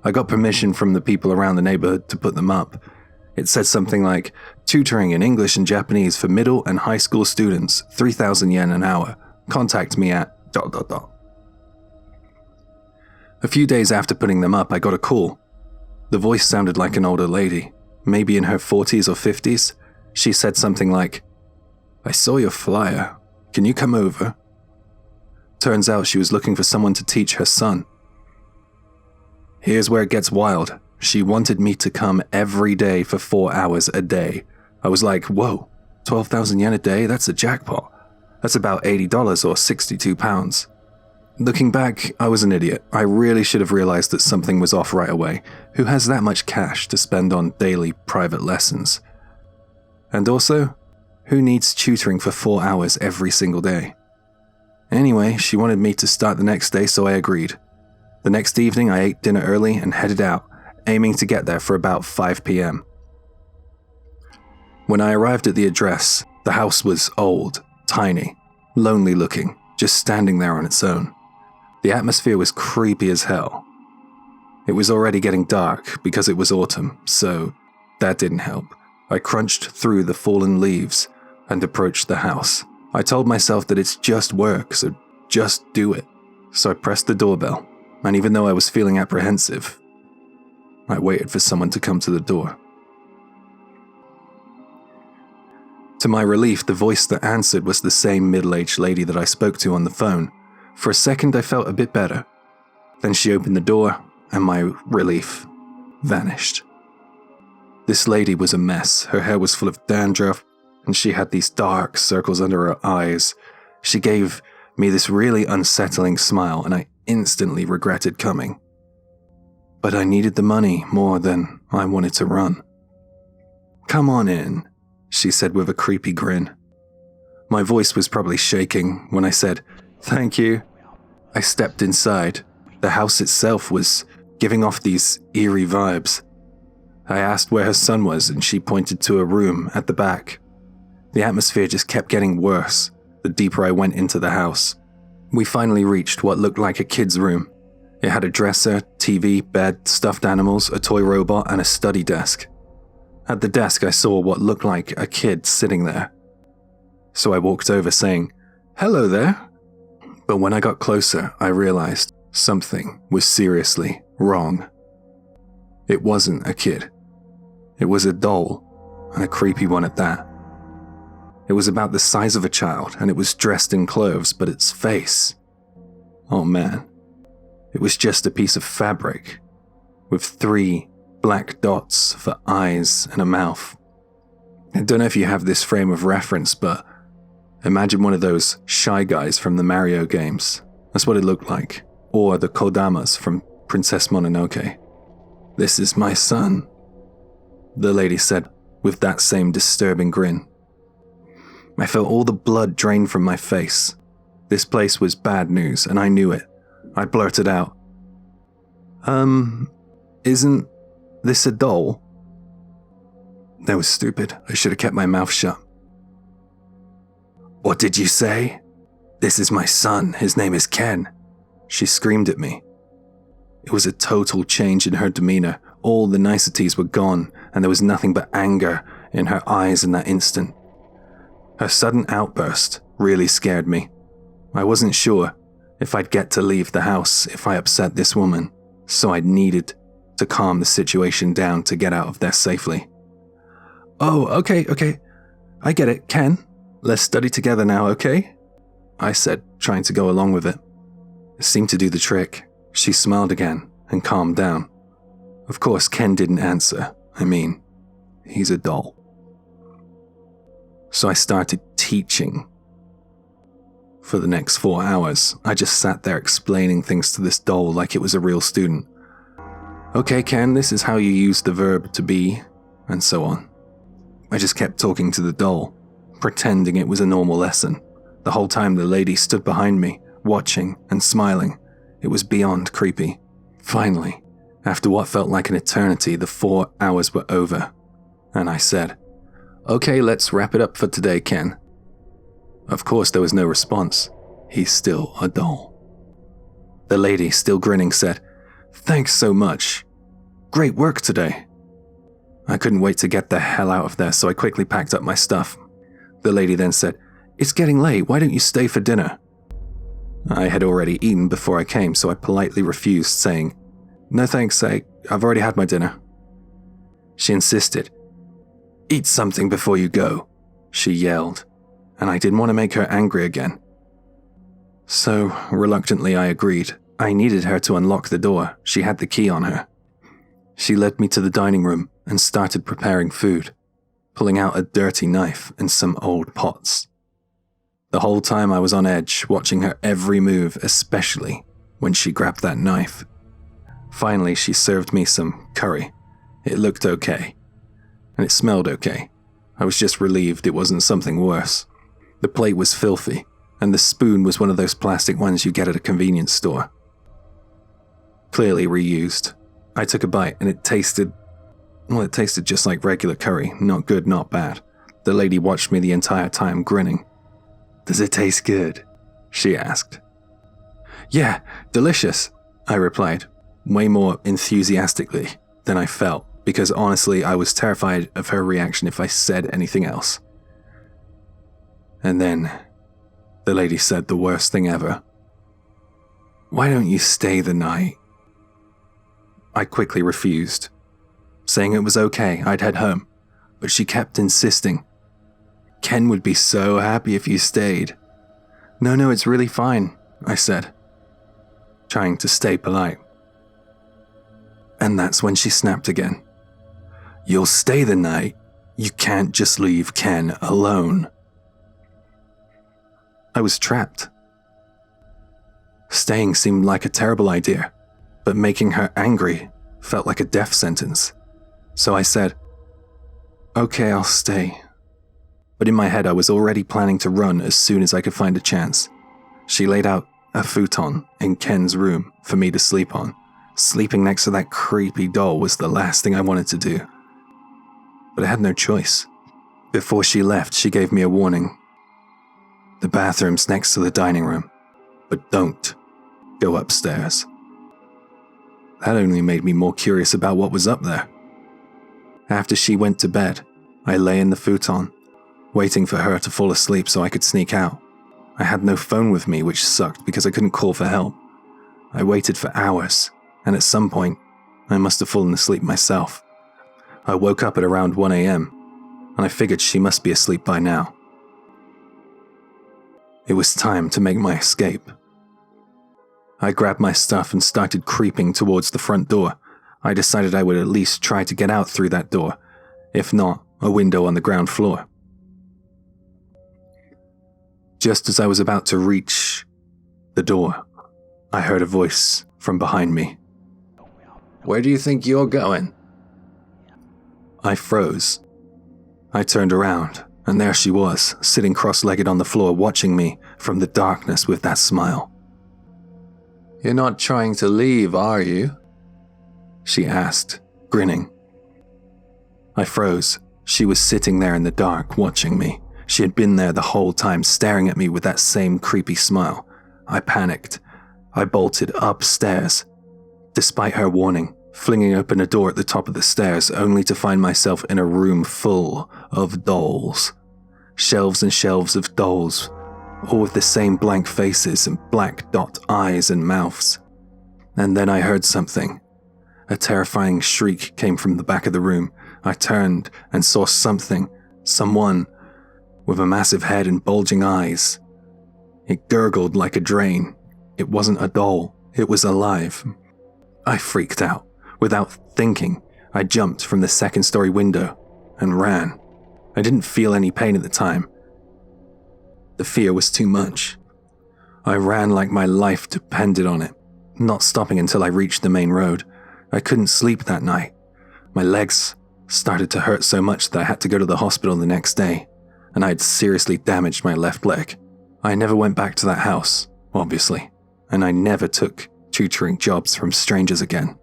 I got permission from the people around the neighborhood to put them up. It said something like, tutoring in English and Japanese for middle and high school students, 3,000 yen an hour. Contact me at ... A few days after putting them up, I got a call. The voice sounded like an older lady, maybe in her 40s or 50s. She said something like, I saw your flyer. Can you come over? Turns out she was looking for someone to teach her son. Here's where it gets wild. She wanted me to come every day for 4 hours a day. I was like, whoa, 12,000 yen a day? That's a jackpot. That's about $80 or 62 pounds. Looking back, I was an idiot. I really should have realized that something was off right away. Who has that much cash to spend on daily private lessons? And also, who needs tutoring for 4 hours every single day? Anyway, she wanted me to start the next day, so I agreed. The next evening, I ate dinner early and headed out, aiming to get there for about 5 p.m. When I arrived at the address, the house was old, tiny, lonely looking, just standing there on its own. The atmosphere was creepy as hell. It was already getting dark because it was autumn, so that didn't help. I crunched through the fallen leaves and approached the house. I told myself that it's just work, so just do it. So I pressed the doorbell, and even though I was feeling apprehensive, I waited for someone to come to the door. To my relief, the voice that answered was the same middle-aged lady that I spoke to on the phone. For a second, I felt a bit better. Then she opened the door, and my relief vanished. This lady was a mess. Her hair was full of dandruff, and she had these dark circles under her eyes. She gave me this really unsettling smile, and I instantly regretted coming. But I needed the money more than I wanted to run. Come on in, she said with a creepy grin. My voice was probably shaking when I said, thank you. I stepped inside. The house itself was giving off these eerie vibes. I asked where her son was, and she pointed to a room at the back. The atmosphere just kept getting worse the deeper I went into the house. We finally reached what looked like a kid's room. It had a dresser, TV, bed, stuffed animals, a toy robot, and a study desk. At the desk, I saw what looked like a kid sitting there. So I walked over saying, hello there. But when I got closer, I realized something was seriously wrong. It wasn't a kid. It was a doll, and a creepy one at that. It was about the size of a child, and it was dressed in clothes, but its face... oh man. It was just a piece of fabric, with 3 black dots for eyes and a mouth. I don't know if you have this frame of reference, but imagine one of those Shy Guys from the Mario games. That's what it looked like. Or the Kodamas from Princess Mononoke. This is my son, the lady said with that same disturbing grin. I felt all the blood drain from my face. This place was bad news, and I knew it. I blurted out, isn't this a doll? That was stupid. I should have kept my mouth shut. What did you say? This is my son. His name is Ken. She screamed at me. It was a total change in her demeanor. All the niceties were gone, and there was nothing but anger in her eyes in that instant. Her sudden outburst really scared me. I wasn't sure if I'd get to leave the house if I upset this woman. so I needed to calm the situation down to get out of there safely. "Oh, okay. I get it, Ken. Let's study together now, okay?" I said, trying to go along with it. It seemed to do the trick. She smiled again and calmed down. Of course, Ken didn't answer. I mean, he's a doll. So I started teaching. For the next 4 hours, I just sat there explaining things to this doll like it was a real student. "Okay, Ken, this is how you use the verb to be," and so on. I just kept talking to the doll, pretending it was a normal lesson. The whole time the lady stood behind me, watching and smiling. It was beyond creepy. Finally, after what felt like an eternity, the 4 hours were over, and I said, "Okay, let's wrap it up for today, Ken." Of course, there was no response. He's still a doll. The lady, still grinning, said, "Thanks so much. Great work today." I couldn't wait to get the hell out of there, so I quickly packed up my stuff. The lady then said, "It's getting late, why don't you stay for dinner?" I had already eaten before I came, so I politely refused, saying, "No thanks, I've already had my dinner." She insisted. "Eat something before you go," she yelled, and I didn't want to make her angry again. So, reluctantly, I agreed. I needed her to unlock the door. She had the key on her. She led me to the dining room and started preparing food, pulling out a dirty knife and some old pots. The whole time I was on edge, watching her every move, especially when she grabbed that knife. Finally, she served me some curry. It looked okay, and it smelled okay. I was just relieved it wasn't something worse. The plate was filthy, and the spoon was one of those plastic ones you get at a convenience store. Clearly reused. I took a bite, and it tasted just like regular curry. Not good, not bad. The lady watched me the entire time, grinning. "Does it taste good?" she asked. "Yeah, delicious," I replied, way more enthusiastically than I felt, because honestly I was terrified of her reaction if I said anything else. And then, the lady said the worst thing ever. "Why don't you stay the night?" I quickly refused, saying it was okay, I'd head home, but she kept insisting. "Ken would be so happy if you stayed." No, it's really fine," I said, trying to stay polite. And that's when she snapped again. "You'll stay the night. You can't just leave Ken alone." I was trapped. Staying seemed like a terrible idea, but making her angry felt like a death sentence. So I said, "Okay, I'll stay." But in my head I was already planning to run as soon as I could find a chance. She laid out a futon in Ken's room for me to sleep on. Sleeping next to that creepy doll was the last thing I wanted to do. But I had no choice. Before she left, she gave me a warning. "The bathroom's next to the dining room, but don't go upstairs." That only made me more curious about what was up there. After she went to bed, I lay in the futon, waiting for her to fall asleep so I could sneak out. I had no phone with me, which sucked because I couldn't call for help. I waited for hours, and at some point, I must have fallen asleep myself. I woke up at around 1 a.m., and I figured she must be asleep by now. It was time to make my escape. I grabbed my stuff and started creeping towards the front door. I decided I would at least try to get out through that door, if not, a window on the ground floor. Just as I was about to reach the door, I heard a voice from behind me. "Where do you think you're going?" I froze. I turned around, and there she was, sitting cross-legged on the floor, watching me from the darkness with that smile. "You're not trying to leave, are you?" she asked, grinning. I froze. She was sitting there in the dark, watching me. She had been there the whole time, staring at me with that same creepy smile. I panicked. I bolted upstairs, despite her warning, flinging open a door at the top of the stairs, only to find myself in a room full of dolls. Shelves and shelves of dolls, all with the same blank faces and black dot eyes and mouths. And then I heard something. A terrifying shriek came from the back of the room. I turned and saw someone, with a massive head and bulging eyes. It gurgled like a drain. It wasn't a doll. It was alive. I freaked out. Without thinking, I jumped from the second-story window and ran. I didn't feel any pain at the time. The fear was too much. I ran like my life depended on it, not stopping until I reached the main road. I couldn't sleep that night. My legs started to hurt so much that I had to go to the hospital the next day, and I had seriously damaged my left leg. I never went back to that house, obviously, and I never took tutoring jobs from strangers again.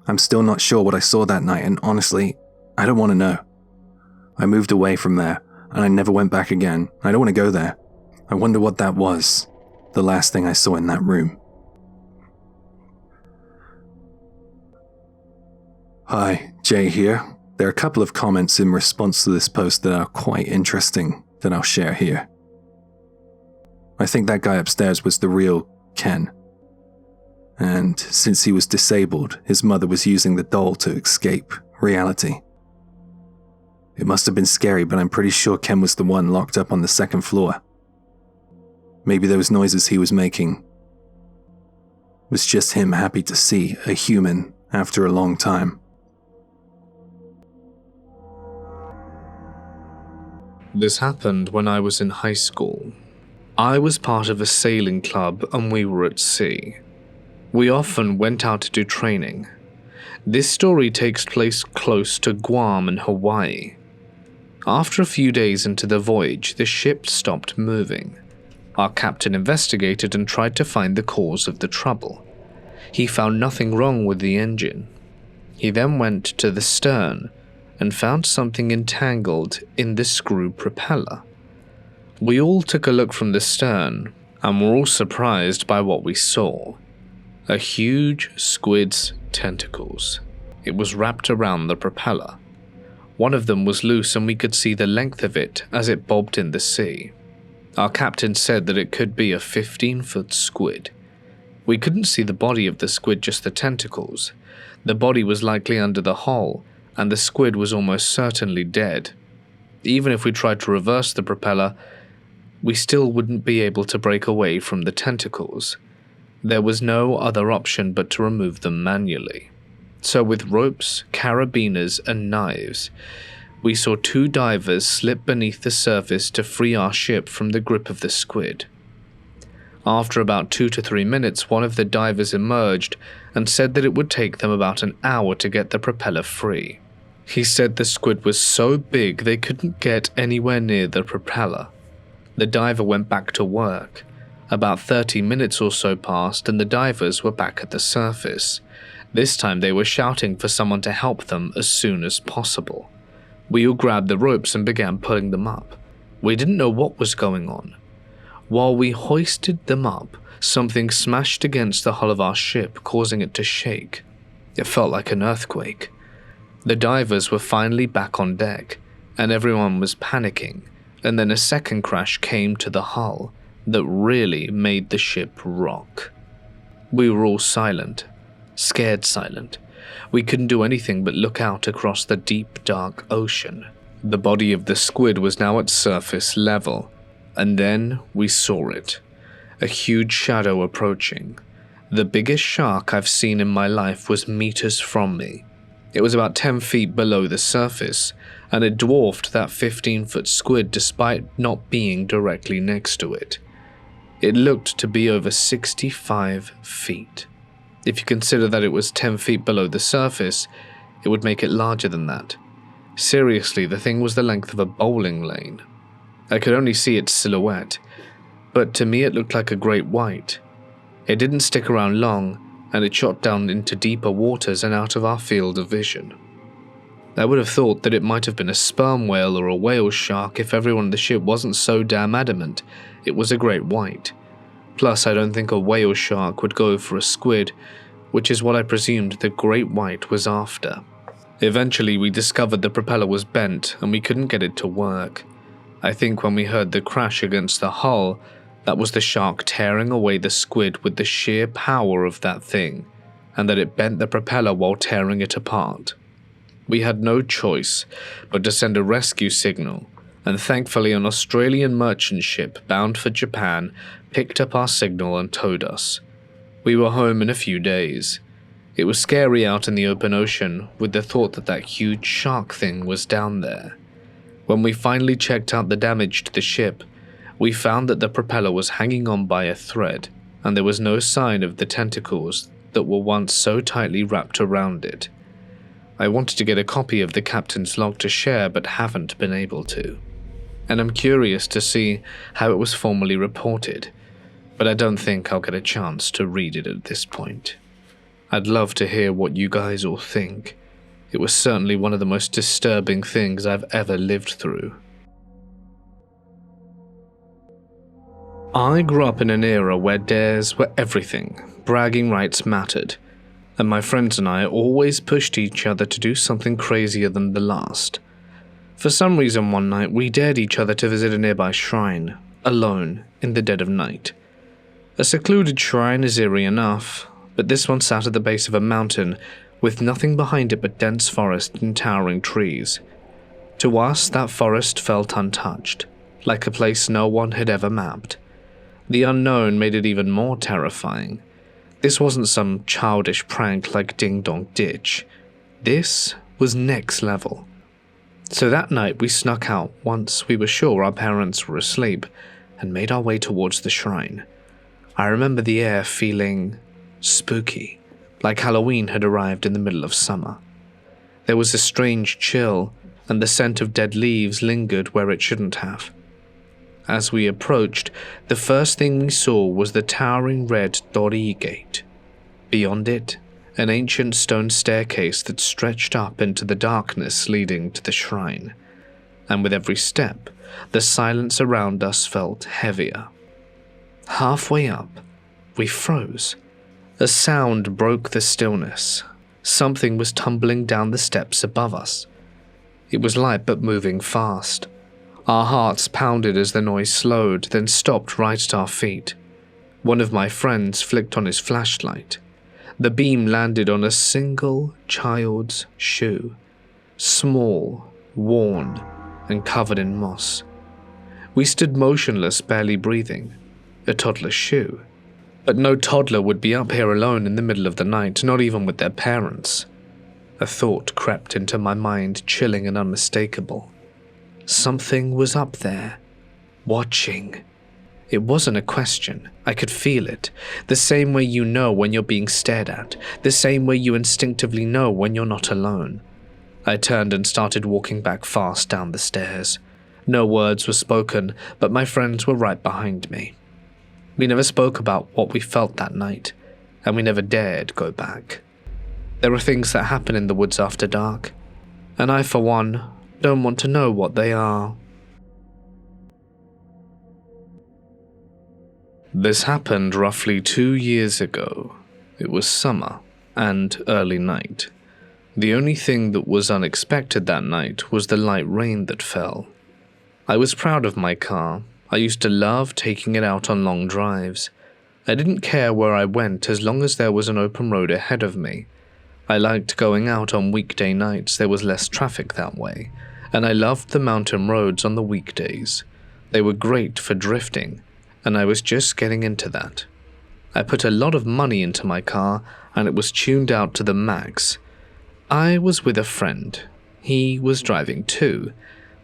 I'm still not sure what I saw that night, and honestly, I don't want to know. I moved away from there, and I never went back again. I don't want to go there. I wonder what that was, the last thing I saw in that room. Hi, Jay here. There are a couple of comments in response to this post that are quite interesting that I'll share here. I think that guy upstairs was the real Ken. And since he was disabled, his mother was using the doll to escape reality. It must have been scary, but I'm pretty sure Ken was the one locked up on the second floor. Maybe those noises he was making was just him happy to see a human after a long time.
This happened when I was in high school. I was part of a sailing club and we were at sea. We often went out to do training. This story takes place close to Guam and Hawaii. After a few days into the voyage, the ship stopped moving. Our captain investigated and tried to find the cause of the trouble. He found nothing wrong with the engine. He then went to the stern and found something entangled in the screw propeller. We all took a look from the stern and were all surprised by what we saw. A huge squid's tentacles. It was wrapped around the propeller. One of them was loose and we could see the length of it as it bobbed in the sea. Our captain said that it could be a 15-foot squid. We couldn't see the body of the squid, just the tentacles. The body was likely under the hull, and the squid was almost certainly dead. Even if we tried to reverse the propeller, we still wouldn't be able to break away from the tentacles. There was no other option but to remove them manually. So with ropes, carabiners, and knives, we saw 2 divers slip beneath the surface to free our ship from the grip of the squid. After about 2 to 3 minutes, one of the divers emerged and said that it would take them about an hour to get the propeller free. He said the squid was so big they couldn't get anywhere near the propeller. The diver went back to work. About 30 minutes or so passed and the divers were back at the surface. This time they were shouting for someone to help them as soon as possible. We all grabbed the ropes and began pulling them up. We didn't know what was going on. While we hoisted them up, something smashed against the hull of our ship, causing it to shake. It felt like an earthquake. The divers were finally back on deck, and everyone was panicking, and then a second crash came to the hull that really made the ship rock. We were all silent, scared silent. We couldn't do anything but look out across the deep, dark ocean. The body of the squid was now at surface level, and then we saw it. A huge shadow approaching. The biggest shark I've seen in my life was meters from me. It was about 10 feet below the surface, and it dwarfed that 15-foot squid despite not being directly next to it. It looked to be over 65 feet. If you consider that it was 10 feet below the surface, it would make it larger than that. Seriously, the thing was the length of a bowling lane. I could only see its silhouette, but to me it looked like a great white. It didn't stick around long, and it shot down into deeper waters and out of our field of vision. I would have thought that it might have been a sperm whale or a whale shark if everyone on the ship wasn't so damn adamant it was a great white. Plus, I don't think a whale shark would go for a squid, which is what I presumed the great white was after. Eventually, we discovered the propeller was bent and we couldn't get it to work. I think when we heard the crash against the hull, That was the shark tearing away the squid with the sheer power of that thing, and that it bent the propeller while tearing it apart. We had no choice but to send a rescue signal, and thankfully an Australian merchant ship bound for Japan picked up our signal and towed us. We were home in a few days. It was scary out in the open ocean with the thought that that huge shark thing was down there. When we finally checked out the damage to the ship, we found that the propeller was hanging on by a thread, and there was no sign of the tentacles that were once so tightly wrapped around it. I wanted to get a copy of the captain's log to share, but haven't been able to. And I'm curious to see how it was formally reported, but I don't think I'll get a chance to read it at this point. I'd love to hear what you guys all think. It was certainly one of the most disturbing things I've ever lived through. I grew up in an era where dares were everything, bragging rights mattered, and my friends and I always pushed each other to do something crazier than the last. For some reason one night we dared each other to visit a nearby shrine, alone, in the dead of night. A secluded shrine is eerie enough, but this one sat at the base of a mountain with nothing behind it but dense forest and towering trees. To us, that forest felt untouched, like a place no one had ever mapped. The unknown made it even more terrifying. This wasn't some childish prank like Ding Dong Ditch. This was next level. So that night we snuck out once we were sure our parents were asleep and made our way towards the shrine. I remember the air feeling spooky, like Halloween had arrived in the middle of summer. There was a strange chill, and the scent of dead leaves lingered where it shouldn't have. As we approached, the first thing we saw was the towering red Torii gate. Beyond it, an ancient stone staircase that stretched up into the darkness leading to the shrine. And with every step, the silence around us felt heavier. Halfway up, we froze. A sound broke the stillness. Something was tumbling down the steps above us. It was light but moving fast. Our hearts pounded as the noise slowed, then stopped right at our feet. One of my friends flicked on his flashlight. The beam landed on a single child's shoe. Small, worn, and covered in moss. We stood motionless, barely breathing. A toddler's shoe. But no toddler would be up here alone in the middle of the night, not even with their parents. A thought crept into my mind, chilling and unmistakable. Something was up there, watching. It wasn't a question. I could feel it. The same way you know when you're being stared at. The same way you instinctively know when you're not alone. I turned and started walking back fast down the stairs. No words were spoken, but my friends were right behind me. We never spoke about what we felt that night, and we never dared go back. There are things that happen in the woods after dark, and I, for one, don't want to know what they are. This happened roughly 2 years ago. It was summer and early night. The only thing that was unexpected that night was the light rain that fell. I was proud of my car. I used to love taking it out on long drives. I didn't care where I went as long as there was an open road ahead of me. I liked going out on weekday nights, there was less traffic that way, and I loved the mountain roads on the weekdays. They were great for drifting, and I was just getting into that. I put a lot of money into my car, and it was tuned out to the max. I was with a friend. He was driving too,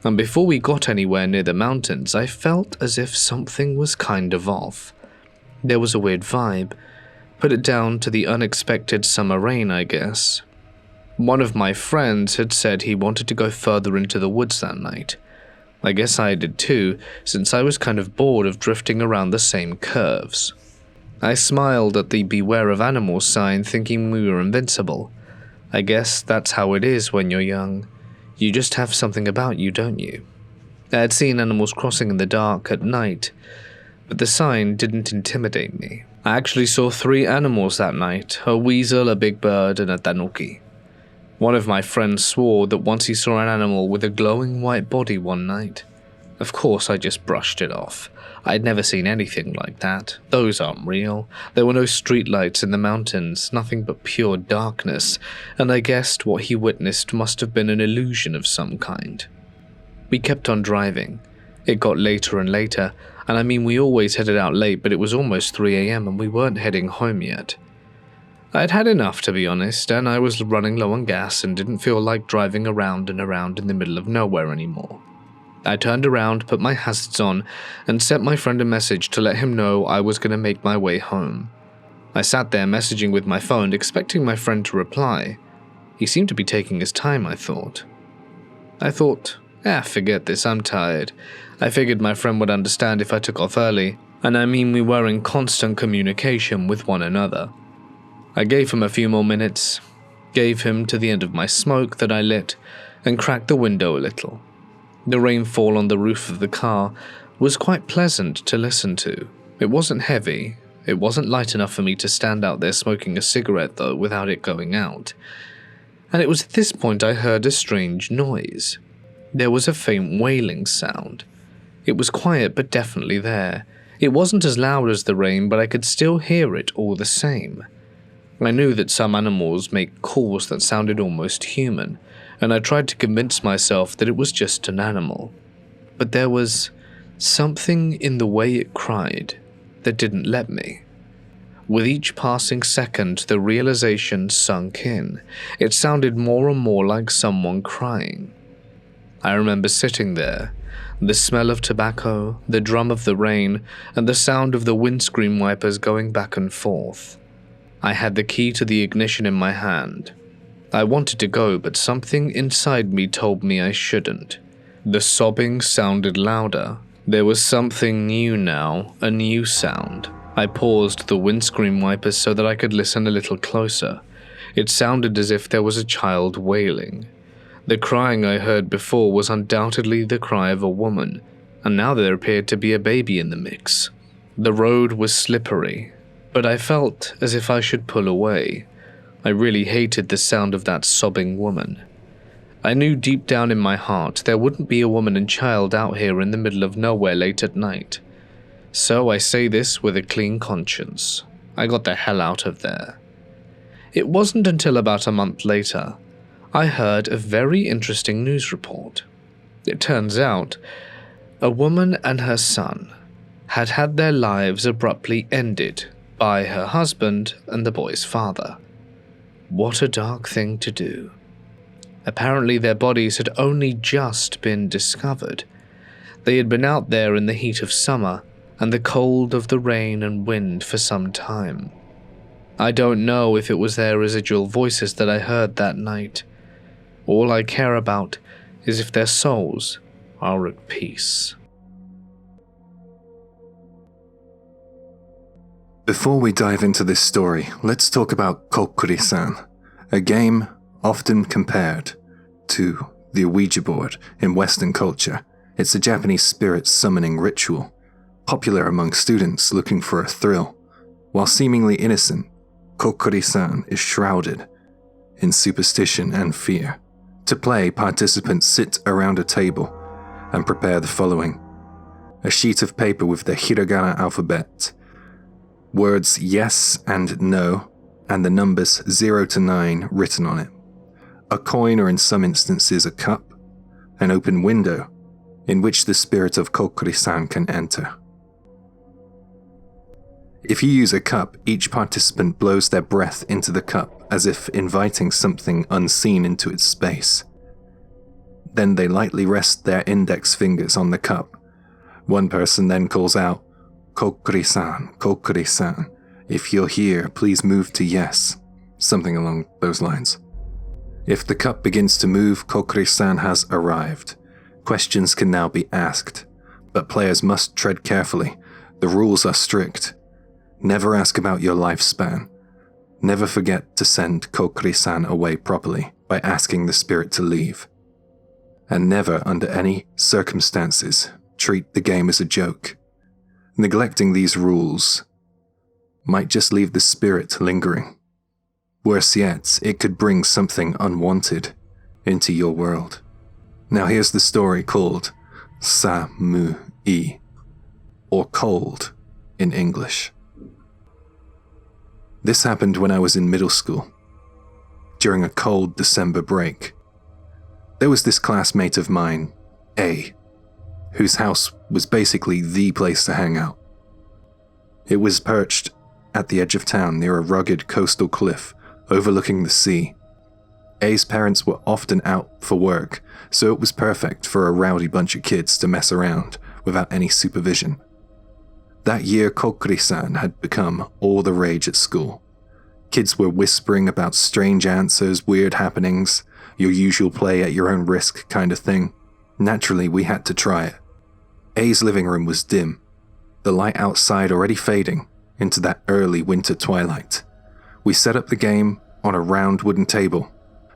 and before we got anywhere near the mountains, I felt as if something was kind of off. There was a weird vibe. Put it down to the unexpected summer rain, I guess. One of my friends had said he wanted to go further into the woods that night. I guess I did too, since I was kind of bored of drifting around the same curves. I smiled at the beware of animals sign, thinking we were invincible. I guess that's how it is when you're young. You just have something about you, don't you? I had seen animals crossing in the dark at night, but the sign didn't intimidate me. I actually saw 3 animals that night, a weasel, a big bird, and a tanuki. One of my friends swore that once he saw an animal with a glowing white body one night. Of course, I just brushed it off. I'd never seen anything like that. Those aren't real. There were no streetlights in the mountains, nothing but pure darkness, and I guessed what he witnessed must have been an illusion of some kind. We kept on driving. It got later and later, and I mean we always headed out late, but it was almost 3 a.m. and we weren't heading home yet. I'd had enough, to be honest, and I was running low on gas and didn't feel like driving around and around in the middle of nowhere anymore. I turned around, put my hazards on, and sent my friend a message to let him know I was going to make my way home. I sat there messaging with my phone, expecting my friend to reply. He seemed to be taking his time, I thought, forget this, I'm tired. I figured my friend would understand if I took off early, and I mean we were in constant communication with one another. I gave him a few more minutes, gave him to the end of my smoke that I lit, and cracked the window a little. The rainfall on the roof of the car was quite pleasant to listen to. It wasn't heavy. It wasn't light enough for me to stand out there smoking a cigarette, though, without it going out. And it was at this point I heard a strange noise. There was a faint wailing sound. It was quiet, but definitely there. It wasn't as loud as the rain, but I could still hear it all the same. I knew that some animals make calls that sounded almost human, and I tried to convince myself that it was just an animal. But there was something in the way it cried that didn't let me. With each passing second, the realization sunk in. It sounded more and more like someone crying. I remember sitting there, the smell of tobacco, the drum of the rain, and the sound of the windscreen wipers going back and forth. I had the key to the ignition in my hand. I wanted to go, but something inside me told me I shouldn't. The sobbing sounded louder. There was something new now, a new sound. I paused the windscreen wipers so that I could listen a little closer. It sounded as if there was a child wailing. The crying I heard before was undoubtedly the cry of a woman, and now there appeared to be a baby in the mix. The road was slippery, but I felt as if I should pull away. I really hated the sound of that sobbing woman. I knew deep down in my heart there wouldn't be a woman and child out here in the middle of nowhere late at night. So I say this with a clean conscience. I got the hell out of there. It wasn't until about a month later I heard a very interesting news report. It turns out a woman and her son had had their lives abruptly ended by her husband and the boy's father. What a dark thing to do. Apparently their bodies had only just been discovered. They had been out there in the heat of summer and the cold of the rain and wind for some time. I don't know if it was their residual voices that I heard that night. All I care about is if their souls are at peace.
Before we dive into this story, let's talk about Kokuri-san, a game often compared to the Ouija board in Western culture. It's a Japanese spirit summoning ritual, popular among students looking for a thrill. While seemingly innocent, Kokuri-san is shrouded in superstition and fear. To play, participants sit around a table and prepare the following: a sheet of paper with the hiragana alphabet, words yes and no, and the numbers 0 to 9 written on it, a coin, or in some instances a cup, an open window in which the spirit of Kokuri-san can enter. If you use a cup, each participant blows their breath into the cup as if inviting something unseen into its space. Then they lightly rest their index fingers on the cup. One person then calls out, "Kokuri-san, Kokuri-san, if you're here, please move to yes," something along those lines. If the cup begins to move, Kokuri-san has arrived. Questions can now be asked, but players must tread carefully. The rules are strict. Never ask about your lifespan. Never forget to send Kokuri-san away properly by asking the spirit to leave. And never, under any circumstances, treat the game as a joke. Neglecting these rules might just leave the spirit lingering. Worse yet, it could bring something unwanted into your world. Now here's the story called Sa-mu-i, or cold in English. This happened when I was in middle school, during a cold December break. There was this classmate of mine, A, whose house was basically the place to hang out. It was perched at the edge of town near a rugged coastal cliff overlooking the sea. A's parents were often out for work, so it was perfect for a rowdy bunch of kids to mess around without any supervision. That year, Kokuri-san had become all the rage at school. Kids were whispering about strange answers, weird happenings, your usual play at your own risk kind of thing. Naturally, we had to try it. A's living room was dim, the light outside already fading into that early winter twilight. We set up the game on a round wooden table,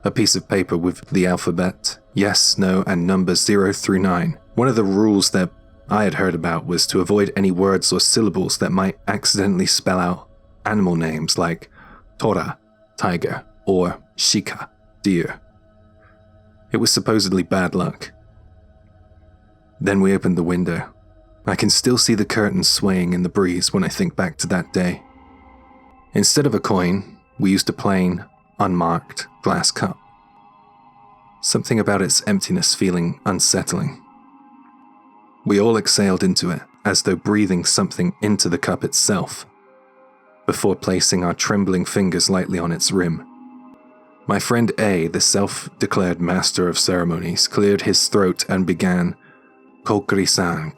a piece of paper with the alphabet, yes, no, and numbers 0 through 9. One of the rules that I had heard about was to avoid any words or syllables that might accidentally spell out animal names like Tora, tiger, or Shika, deer. It was supposedly bad luck. Then we opened the window. I can still see the curtains swaying in the breeze when I think back to that day. Instead of a coin, we used a plain, unmarked glass cup. Something about its emptiness feeling unsettling. We all exhaled into it, as though breathing something into the cup itself, before placing our trembling fingers lightly on its rim. My friend A, the self-declared master of ceremonies, cleared his throat and began, Kokuri-san,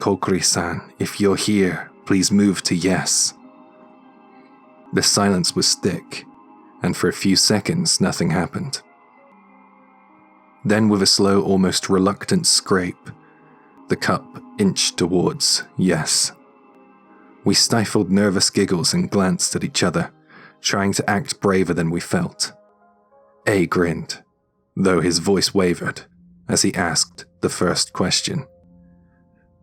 if you're here, please move to yes. The silence was thick, and for a few seconds nothing happened. Then with a slow, almost reluctant scrape, the cup inched towards yes. We stifled nervous giggles and glanced at each other, trying to act braver than we felt. A grinned, though his voice wavered, as he asked the first question.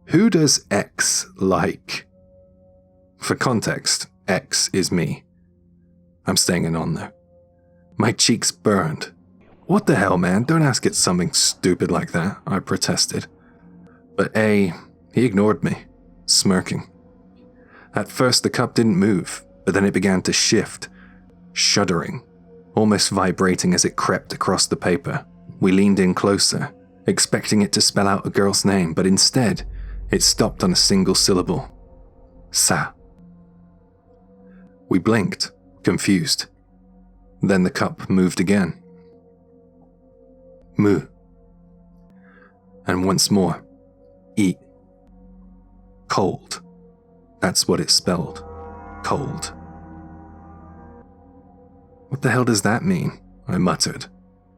Who does X like? For context, X is me. I'm staying in on though. My cheeks burned. What the hell, man? Don't ask it something stupid like that, I protested. But A, he ignored me, smirking. At first the cup didn't move, but then it began to shift, shuddering, almost vibrating as it crept across the paper. We leaned in closer, expecting it to spell out a girl's name, but instead, it stopped on a single syllable. Sa. We blinked, confused. Then the cup moved again. Mu. And once more. Eat. Cold. That's what it spelled. Cold. What the hell does that mean? I muttered.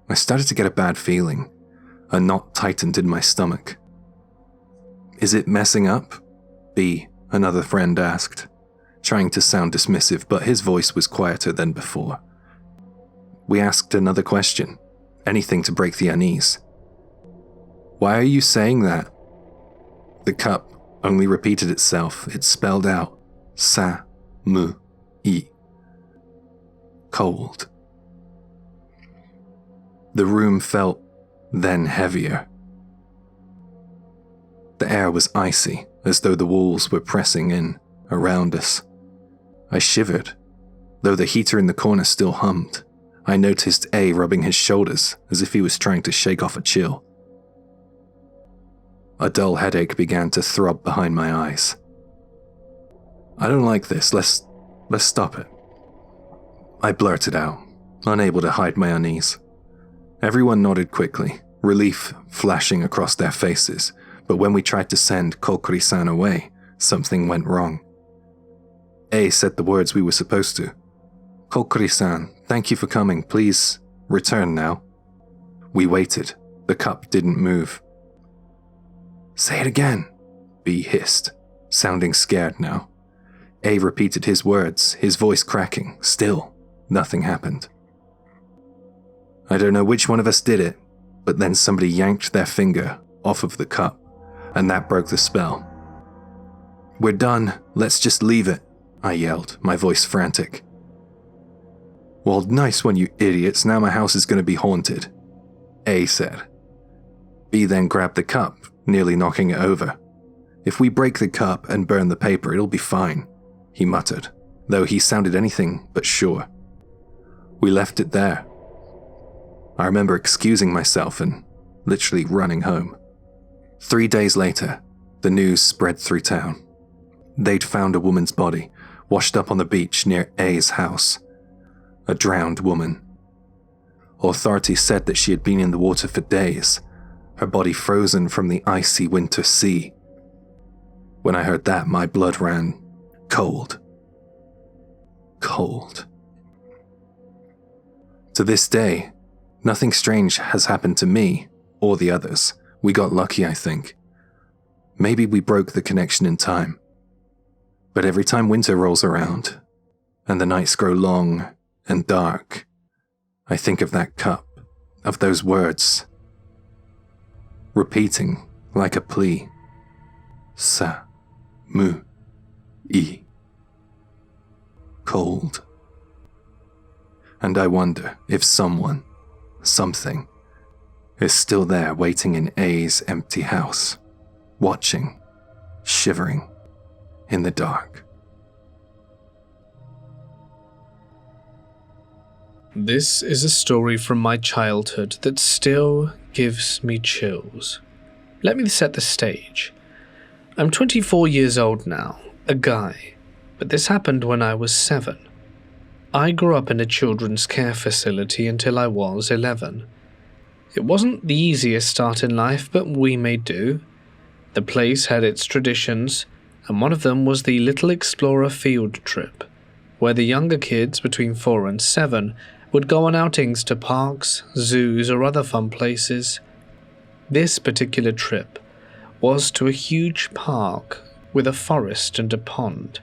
I started to get a bad feeling. A knot tightened in my stomach. Is it messing up? B, another friend asked, trying to sound dismissive, but his voice was quieter than before. We asked another question, anything to break the unease. Why are you saying that? The cup only repeated itself. It spelled out Sa-mu-i. Cold. The room felt then heavier. The air was icy, as though the walls were pressing in around us. I shivered, though the heater in the corner still hummed. I noticed A rubbing his shoulders as if he was trying to shake off a chill. A dull headache began to throb behind my eyes. I don't like this, let's stop it. I blurted out, unable to hide my unease. Everyone nodded quickly, relief flashing across their faces, but when we tried to send Kokuri-san away, something went wrong. A said the words we were supposed to. Kokuri-san, thank you for coming, please return now. We waited. The cup didn't move. Say it again, B hissed, sounding scared now. A repeated his words, his voice cracking. Still, nothing happened. I don't know which one of us did it, but then somebody yanked their finger off of the cup, and that broke the spell. We're done, let's just leave it, I yelled, my voice frantic. Well, nice one, you idiots, now my house is going to be haunted, A said. B then grabbed the cup, nearly knocking it over. "If we break the cup and burn the paper, it'll be fine," he muttered, though he sounded anything but sure. We left it there. I remember excusing myself and literally running home. 3 days later, the news spread through town. They'd found a woman's body, washed up on the beach near A's house. A drowned woman. Authorities said that she had been in the water for days, her body frozen from the icy winter sea. When I heard that, my blood ran cold. Cold. To this day, nothing strange has happened to me or the others. We got lucky, I think. Maybe we broke the connection in time. But every time winter rolls around, and the nights grow long and dark, I think of that cup, of those words, repeating like a plea. Sa, mu, I. Cold. And I wonder if someone, something, is still there waiting in A's empty house, watching, shivering in the dark.
This is a story from my childhood that still gives me chills. Let me set the stage. I'm 24 years old now, a guy, but this happened when I was 7. I grew up in a children's care facility until I was 11. It wasn't the easiest start in life, but we made do. The place had its traditions, and one of them was the Little Explorer field trip, where the younger kids between 4 and 7 would go on outings to parks, zoos, or other fun places. This particular trip was to a huge park with a forest and a pond.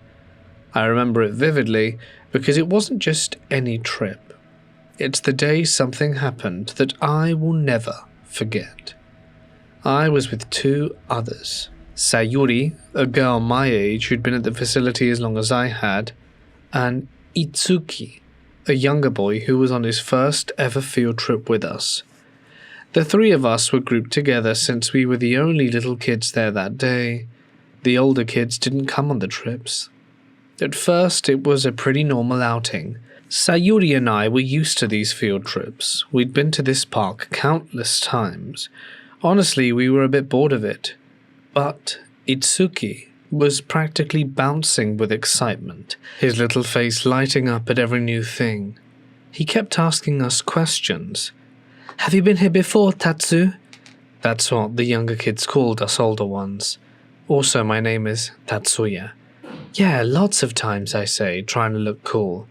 I remember it vividly because it wasn't just any trip. It's the day something happened that I will never forget. I was with 2 others. Sayuri, a girl my age who'd been at the facility as long as I had, and Itsuki, a younger boy who was on his first ever field trip with us. The 3 of us were grouped together since we were the only little kids there that day. The older kids didn't come on the trips. At first, it was a pretty normal outing. Sayuri and I were used to these field trips. We'd been to this park countless times. Honestly, we were a bit bored of it. But Itsuki was practically bouncing with excitement, his little face lighting up at every new thing. He kept asking us questions. "Have you been here before, Tatsu?" That's what the younger kids called us older ones. Also, my name is Tatsuya. "Yeah, lots of times," I say, trying to look cool.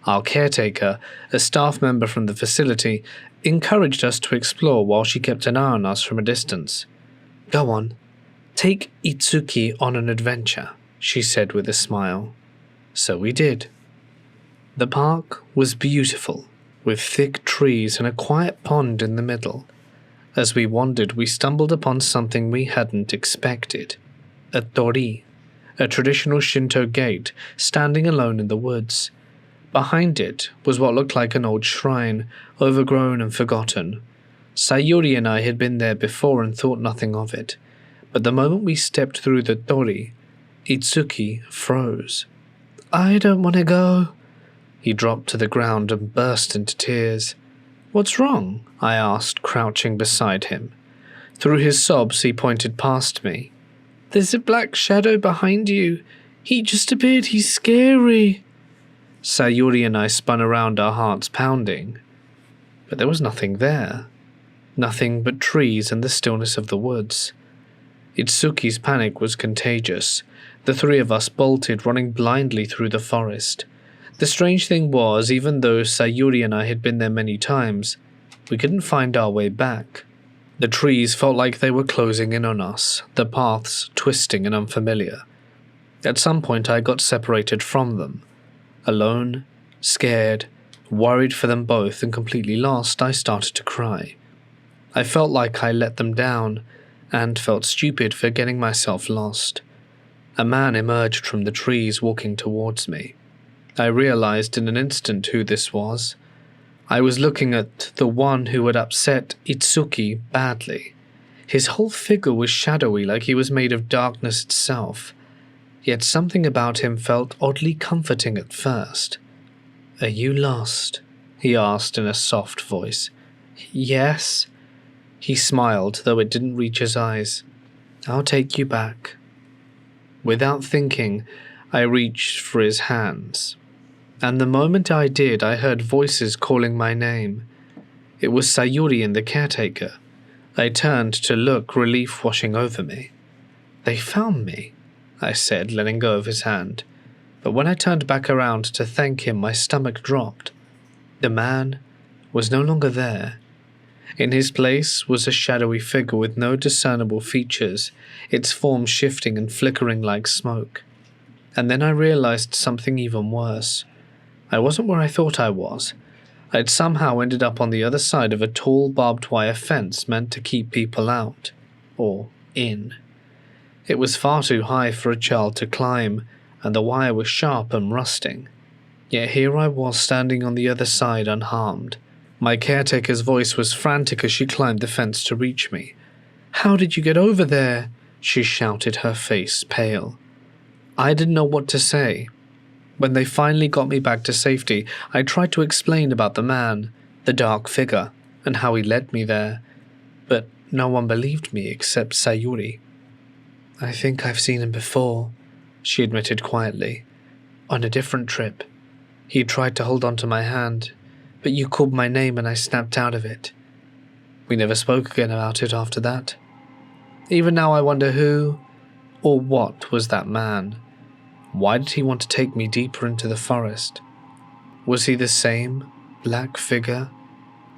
Our caretaker, a staff member from the facility, encouraged us to explore while she kept an eye on us from a distance. "Go on. Take Itsuki on an adventure," she said with a smile. So we did. The park was beautiful, with thick trees and a quiet pond in the middle. As we wandered, we stumbled upon something we hadn't expected. A tori, a traditional Shinto gate standing alone in the woods. Behind it was what looked like an old shrine, overgrown and forgotten. Sayuri and I had been there before and thought nothing of it, but the moment we stepped through the tori, Itsuki froze. "I don't want to go." He dropped to the ground and burst into tears. "What's wrong?" I asked, crouching beside him. Through his sobs, he pointed past me. "There's a black shadow behind you. He just appeared. He's scary." Sayuri and I spun around, our hearts pounding. But there was nothing there. Nothing but trees and the stillness of the woods. Itsuki's panic was contagious. The 3 of us bolted, running blindly through the forest. The strange thing was, even though Sayuri and I had been there many times, we couldn't find our way back. The trees felt like they were closing in on us, the paths twisting and unfamiliar. At some point I got separated from them. Alone, scared, worried for them both, and completely lost, I started to cry. I felt like I let them down, and felt stupid for getting myself lost. A man emerged from the trees, walking towards me. I realized in an instant who this was. I was looking at the one who had upset Itsuki badly. His whole figure was shadowy, like he was made of darkness itself. Yet something about him felt oddly comforting at first. "Are you lost?" he asked in a soft voice. "Yes." He smiled, though it didn't reach his eyes. "I'll take you back." Without thinking, I reached for his hands. And the moment I did, I heard voices calling my name. It was Sayuri and the caretaker. I turned to look, relief washing over me. "They found me," I said, letting go of his hand. But when I turned back around to thank him, my stomach dropped. The man was no longer there. In his place was a shadowy figure with no discernible features, its form shifting and flickering like smoke. And then I realized something even worse. I wasn't where I thought I was. I'd somehow ended up on the other side of a tall barbed wire fence meant to keep people out. Or in. It was far too high for a child to climb, and the wire was sharp and rusting. Yet here I was standing on the other side unharmed. My caretaker's voice was frantic as she climbed the fence to reach me. "How did you get over there?" she shouted, her face pale. I didn't know what to say. When they finally got me back to safety, I tried to explain about the man, the dark figure, and how he led me there. But no one believed me except Sayuri. "I think I've seen him before," she admitted quietly. "On a different trip. He tried to hold on to my hand, but you called my name and I snapped out of it. We never spoke again about it after that. Even now I wonder who or what was that man. Why did he want to take me deeper into the forest? Was he the same black figure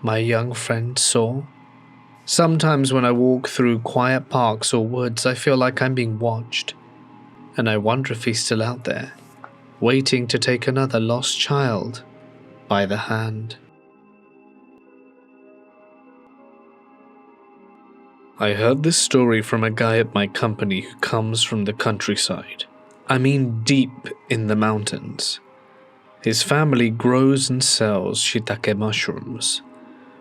my young friend saw? Sometimes when I walk through quiet parks or woods, I feel like I'm being watched. And I wonder if he's still out there, waiting to take another lost child by the hand." I heard this story from a guy at my company who comes from the countryside. I mean deep in the mountains. His family grows and sells shiitake mushrooms.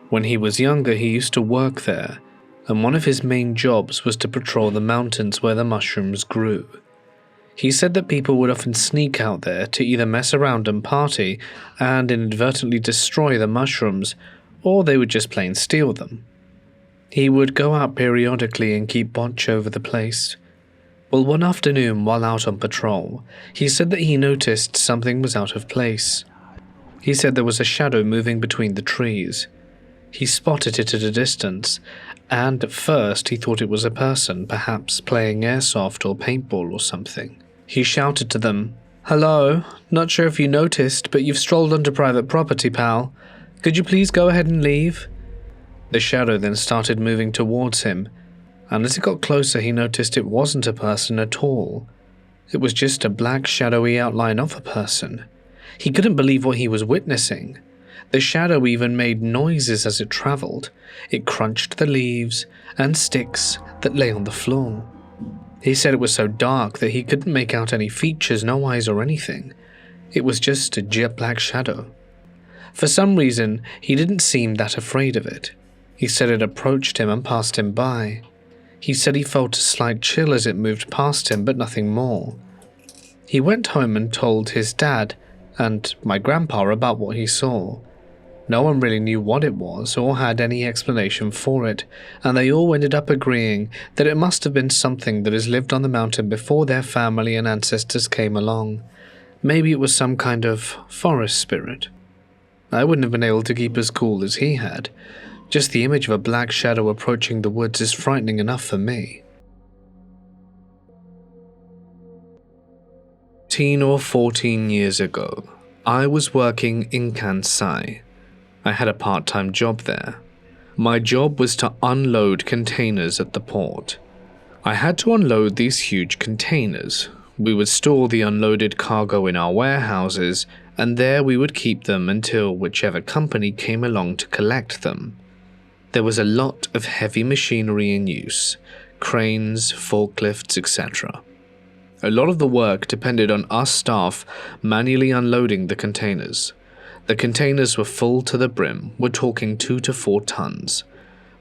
When he was younger, he used to work there, and one of his main jobs was to patrol the mountains where the mushrooms grew. He said that people would often sneak out there to either mess around and party and inadvertently destroy the mushrooms, or they would just plain steal them. He would go out periodically and keep watch over the place. Well, one afternoon while out on patrol, he said that he noticed something was out of place. He said there was a shadow moving between the trees. He spotted it at a distance, and at first he thought it was a person, perhaps playing airsoft or paintball or something. He shouted to them, "Hello, not sure if you noticed, but you've strolled onto private property, pal. Could you please go ahead and leave?" The shadow then started moving towards him, and as it got closer he noticed it wasn't a person at all. It was just a black shadowy outline of a person. He couldn't believe what he was witnessing. The shadow even made noises as it travelled. It crunched the leaves and sticks that lay on the floor. He said it was so dark that he couldn't make out any features, no eyes or anything. It was just a jet black shadow. For some reason, he didn't seem that afraid of it. He said it approached him and passed him by. He said he felt a slight chill as it moved past him, but nothing more. He went home and told his dad and my grandpa about what he saw. No one really knew what it was or had any explanation for it, and they all ended up agreeing that it must have been something that has lived on the mountain before their family and ancestors came along. Maybe it was some kind of forest spirit. I wouldn't have been able to keep as cool as he had. Just the image of a black shadow approaching the woods is frightening enough for me. 13 or 14 years ago, I was working in Kansai. I had a part-time job there. My job was to unload containers at the port. I had to unload these huge containers. We would store the unloaded cargo in our warehouses, and there we would keep them until whichever company came along to collect them. There was a lot of heavy machinery in use, cranes, forklifts, etc. A lot of the work depended on us staff manually unloading the containers. The containers were full to the brim, we're talking 2 to 4 tons.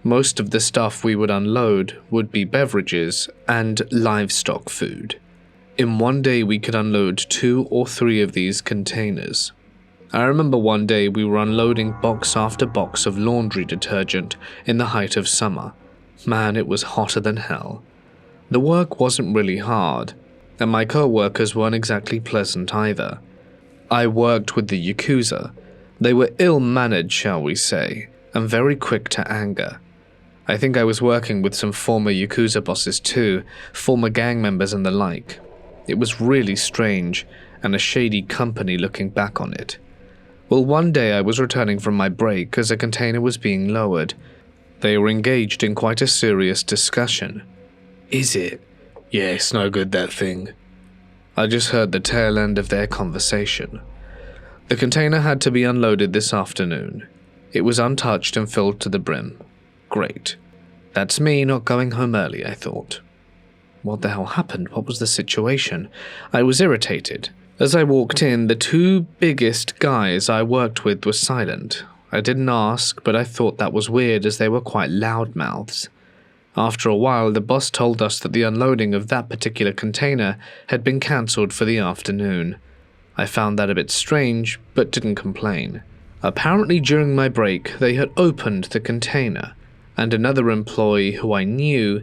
Most of the stuff we would unload would be beverages and livestock food. In one day we could unload 2 or 3 of these containers. I remember one day we were unloading box after box of laundry detergent in the height of summer. Man, it was hotter than hell. The work wasn't really hard, and my co-workers weren't exactly pleasant either. I worked with the Yakuza. They were ill-mannered, shall we say, and very quick to anger. I think I was working with some former Yakuza bosses too, former gang members and the like. It was really strange, and a shady company looking back on it. Well, one day I was returning from my break as a container was being lowered. They were engaged in quite a serious discussion. "Is it? Yeah, it's no good, that thing." I just heard the tail end of their conversation. The container had to be unloaded this afternoon. It was untouched and filled to the brim. Great. That's me not going home early, I thought. What the hell happened? What was the situation? I was irritated. As I walked in, the 2 biggest guys I worked with were silent. I didn't ask, but I thought that was weird as they were quite loudmouths. After a while, the boss told us that the unloading of that particular container had been cancelled for the afternoon. I found that a bit strange, but didn't complain. Apparently during my break, they had opened the container, and another employee who I knew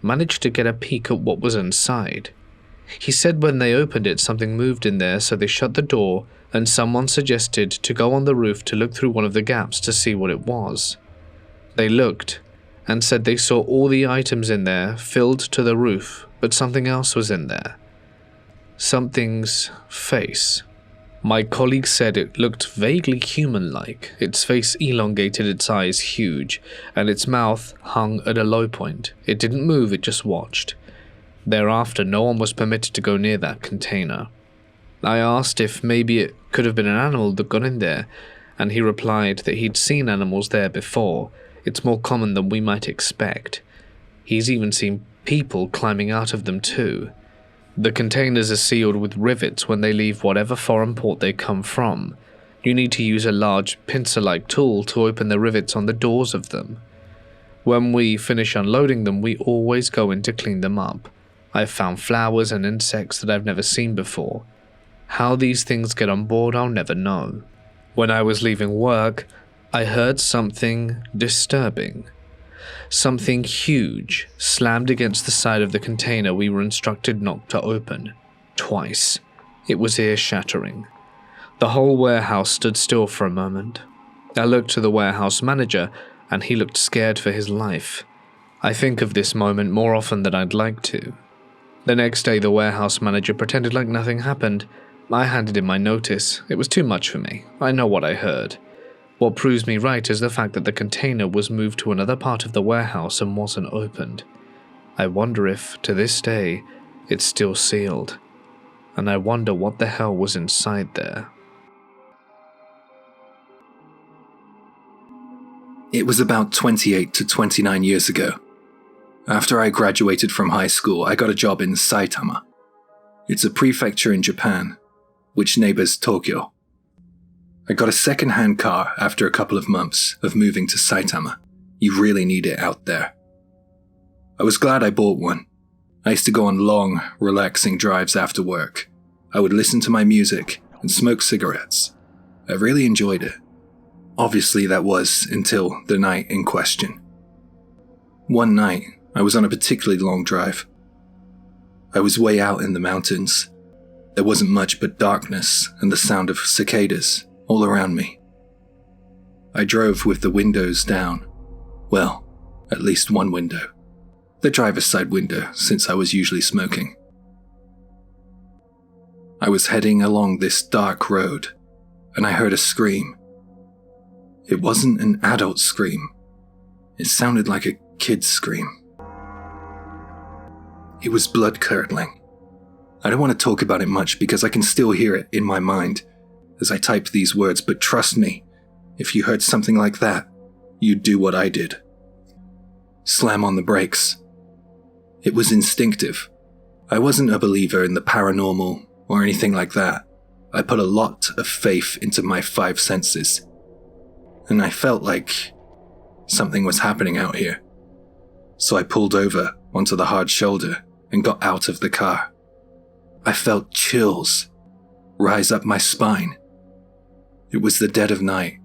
managed to get a peek at what was inside. He said when they opened it, something moved in there, so they shut the door, and someone suggested to go on the roof to look through one of the gaps to see what it was. They looked, and said they saw all the items in there filled to the roof, but something else was in there. Something's face. My colleague said it looked vaguely human-like. Its face elongated, its eyes huge, and its mouth hung at a low point. It didn't move, it just watched. Thereafter, no one was permitted to go near that container. I asked if maybe it could have been an animal that got in there, and he replied that he'd seen animals there before. It's more common than we might expect. He's even seen people climbing out of them too. The containers are sealed with rivets when they leave whatever foreign port they come from. You need to use a large pincer-like tool to open the rivets on the doors of them. When we finish unloading them, we always go in to clean them up. I've found flowers and insects that I've never seen before. How these things get on board, I'll never know. When I was leaving work, I heard something disturbing. Something huge slammed against the side of the container we were instructed not to open. Twice. It was ear-shattering. The whole warehouse stood still for a moment. I looked to the warehouse manager, and he looked scared for his life. I think of this moment more often than I'd like to. The next day, the warehouse manager pretended like nothing happened. I handed in my notice. It was too much for me. I know what I heard. What proves me right is the fact that the container was moved to another part of the warehouse and wasn't opened. I wonder if, to this day, it's still sealed. And I wonder what the hell was inside there.
It was about 28 to 29 years ago. After I graduated from high school, I got a job in Saitama. It's a prefecture in Japan, which neighbors Tokyo. I got a second-hand car after a couple of months of moving to Saitama. You really need it out there. I was glad I bought one. I used to go on long, relaxing drives after work. I would listen to my music and smoke cigarettes. I really enjoyed it. Obviously, that was until the night in question. One night, I was on a particularly long drive. I was way out in the mountains. There wasn't much but darkness and the sound of cicadas all around me. I drove with the windows down. Well, at least one window. The driver's side window, since I was usually smoking. I was heading along this dark road, and I heard a scream. It wasn't an adult scream. It sounded like a kid's scream. It was blood-curdling. I don't want to talk about it much because I can still hear it in my mind as I type these words, but trust me, if you heard something like that, you'd do what I did. Slam on the brakes. It was instinctive. I wasn't a believer in the paranormal or anything like that. I put a lot of faith into my 5 senses. And I felt like something was happening out here. So I pulled over onto the hard shoulder and got out of the car. I felt chills rise up my spine. It was the dead of night,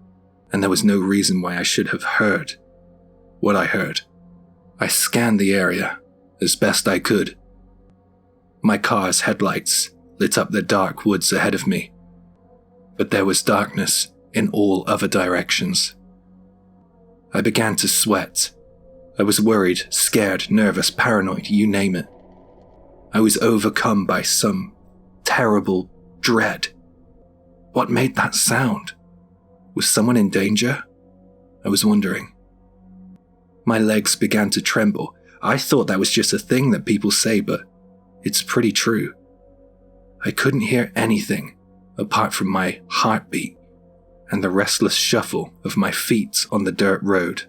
and there was no reason why I should have heard what I heard. I scanned the area as best I could. My car's headlights lit up the dark woods ahead of me, but there was darkness in all other directions. I began to sweat. I was worried, scared, nervous, paranoid, you name it. I was overcome by some terrible dread. What made that sound? Was someone in danger? I was wondering. My legs began to tremble. I thought that was just a thing that people say, but it's pretty true. I couldn't hear anything apart from my heartbeat and the restless shuffle of my feet on the dirt road.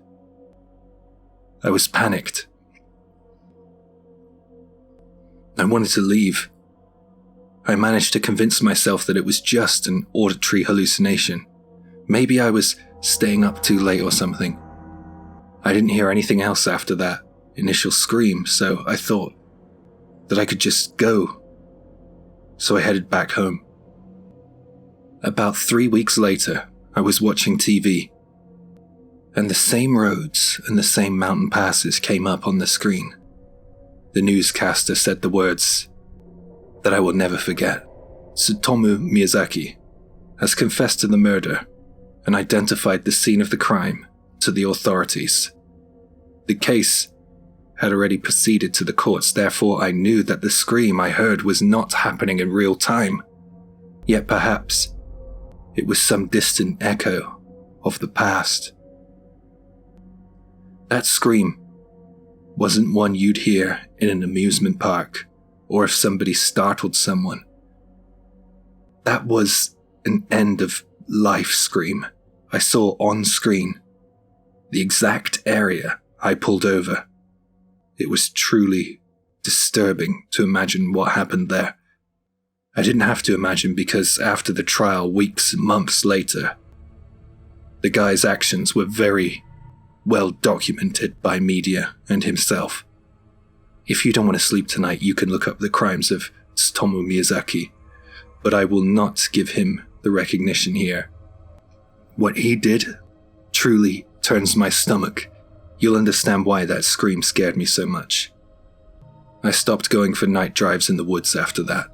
I was panicked. I wanted to leave. I managed to convince myself that it was just an auditory hallucination. Maybe I was staying up too late or something. I didn't hear anything else after that initial scream, so I thought that I could just go. So I headed back home. About 3 weeks later, I was watching TV, and the same roads and the same mountain passes came up on the screen. The newscaster said the words that I will never forget. Tsutomu Miyazaki has confessed to the murder and identified the scene of the crime to the authorities. The case had already proceeded to the courts, therefore I knew that the scream I heard was not happening in real time. Yet perhaps it was some distant echo of the past. That scream wasn't one you'd hear in an amusement park, or if somebody startled someone. That was an end-of-life scream I saw on screen, the exact area I pulled over. It was truly disturbing to imagine what happened there. I didn't have to imagine because after the trial, weeks and months later, the guy's actions were very well documented by media and himself. If you don't want to sleep tonight, you can look up the crimes of Tsutomu Miyazaki, but I will not give him the recognition here. What he did truly turns my stomach. You'll understand why that scream scared me so much. I stopped going for night drives in the woods after that.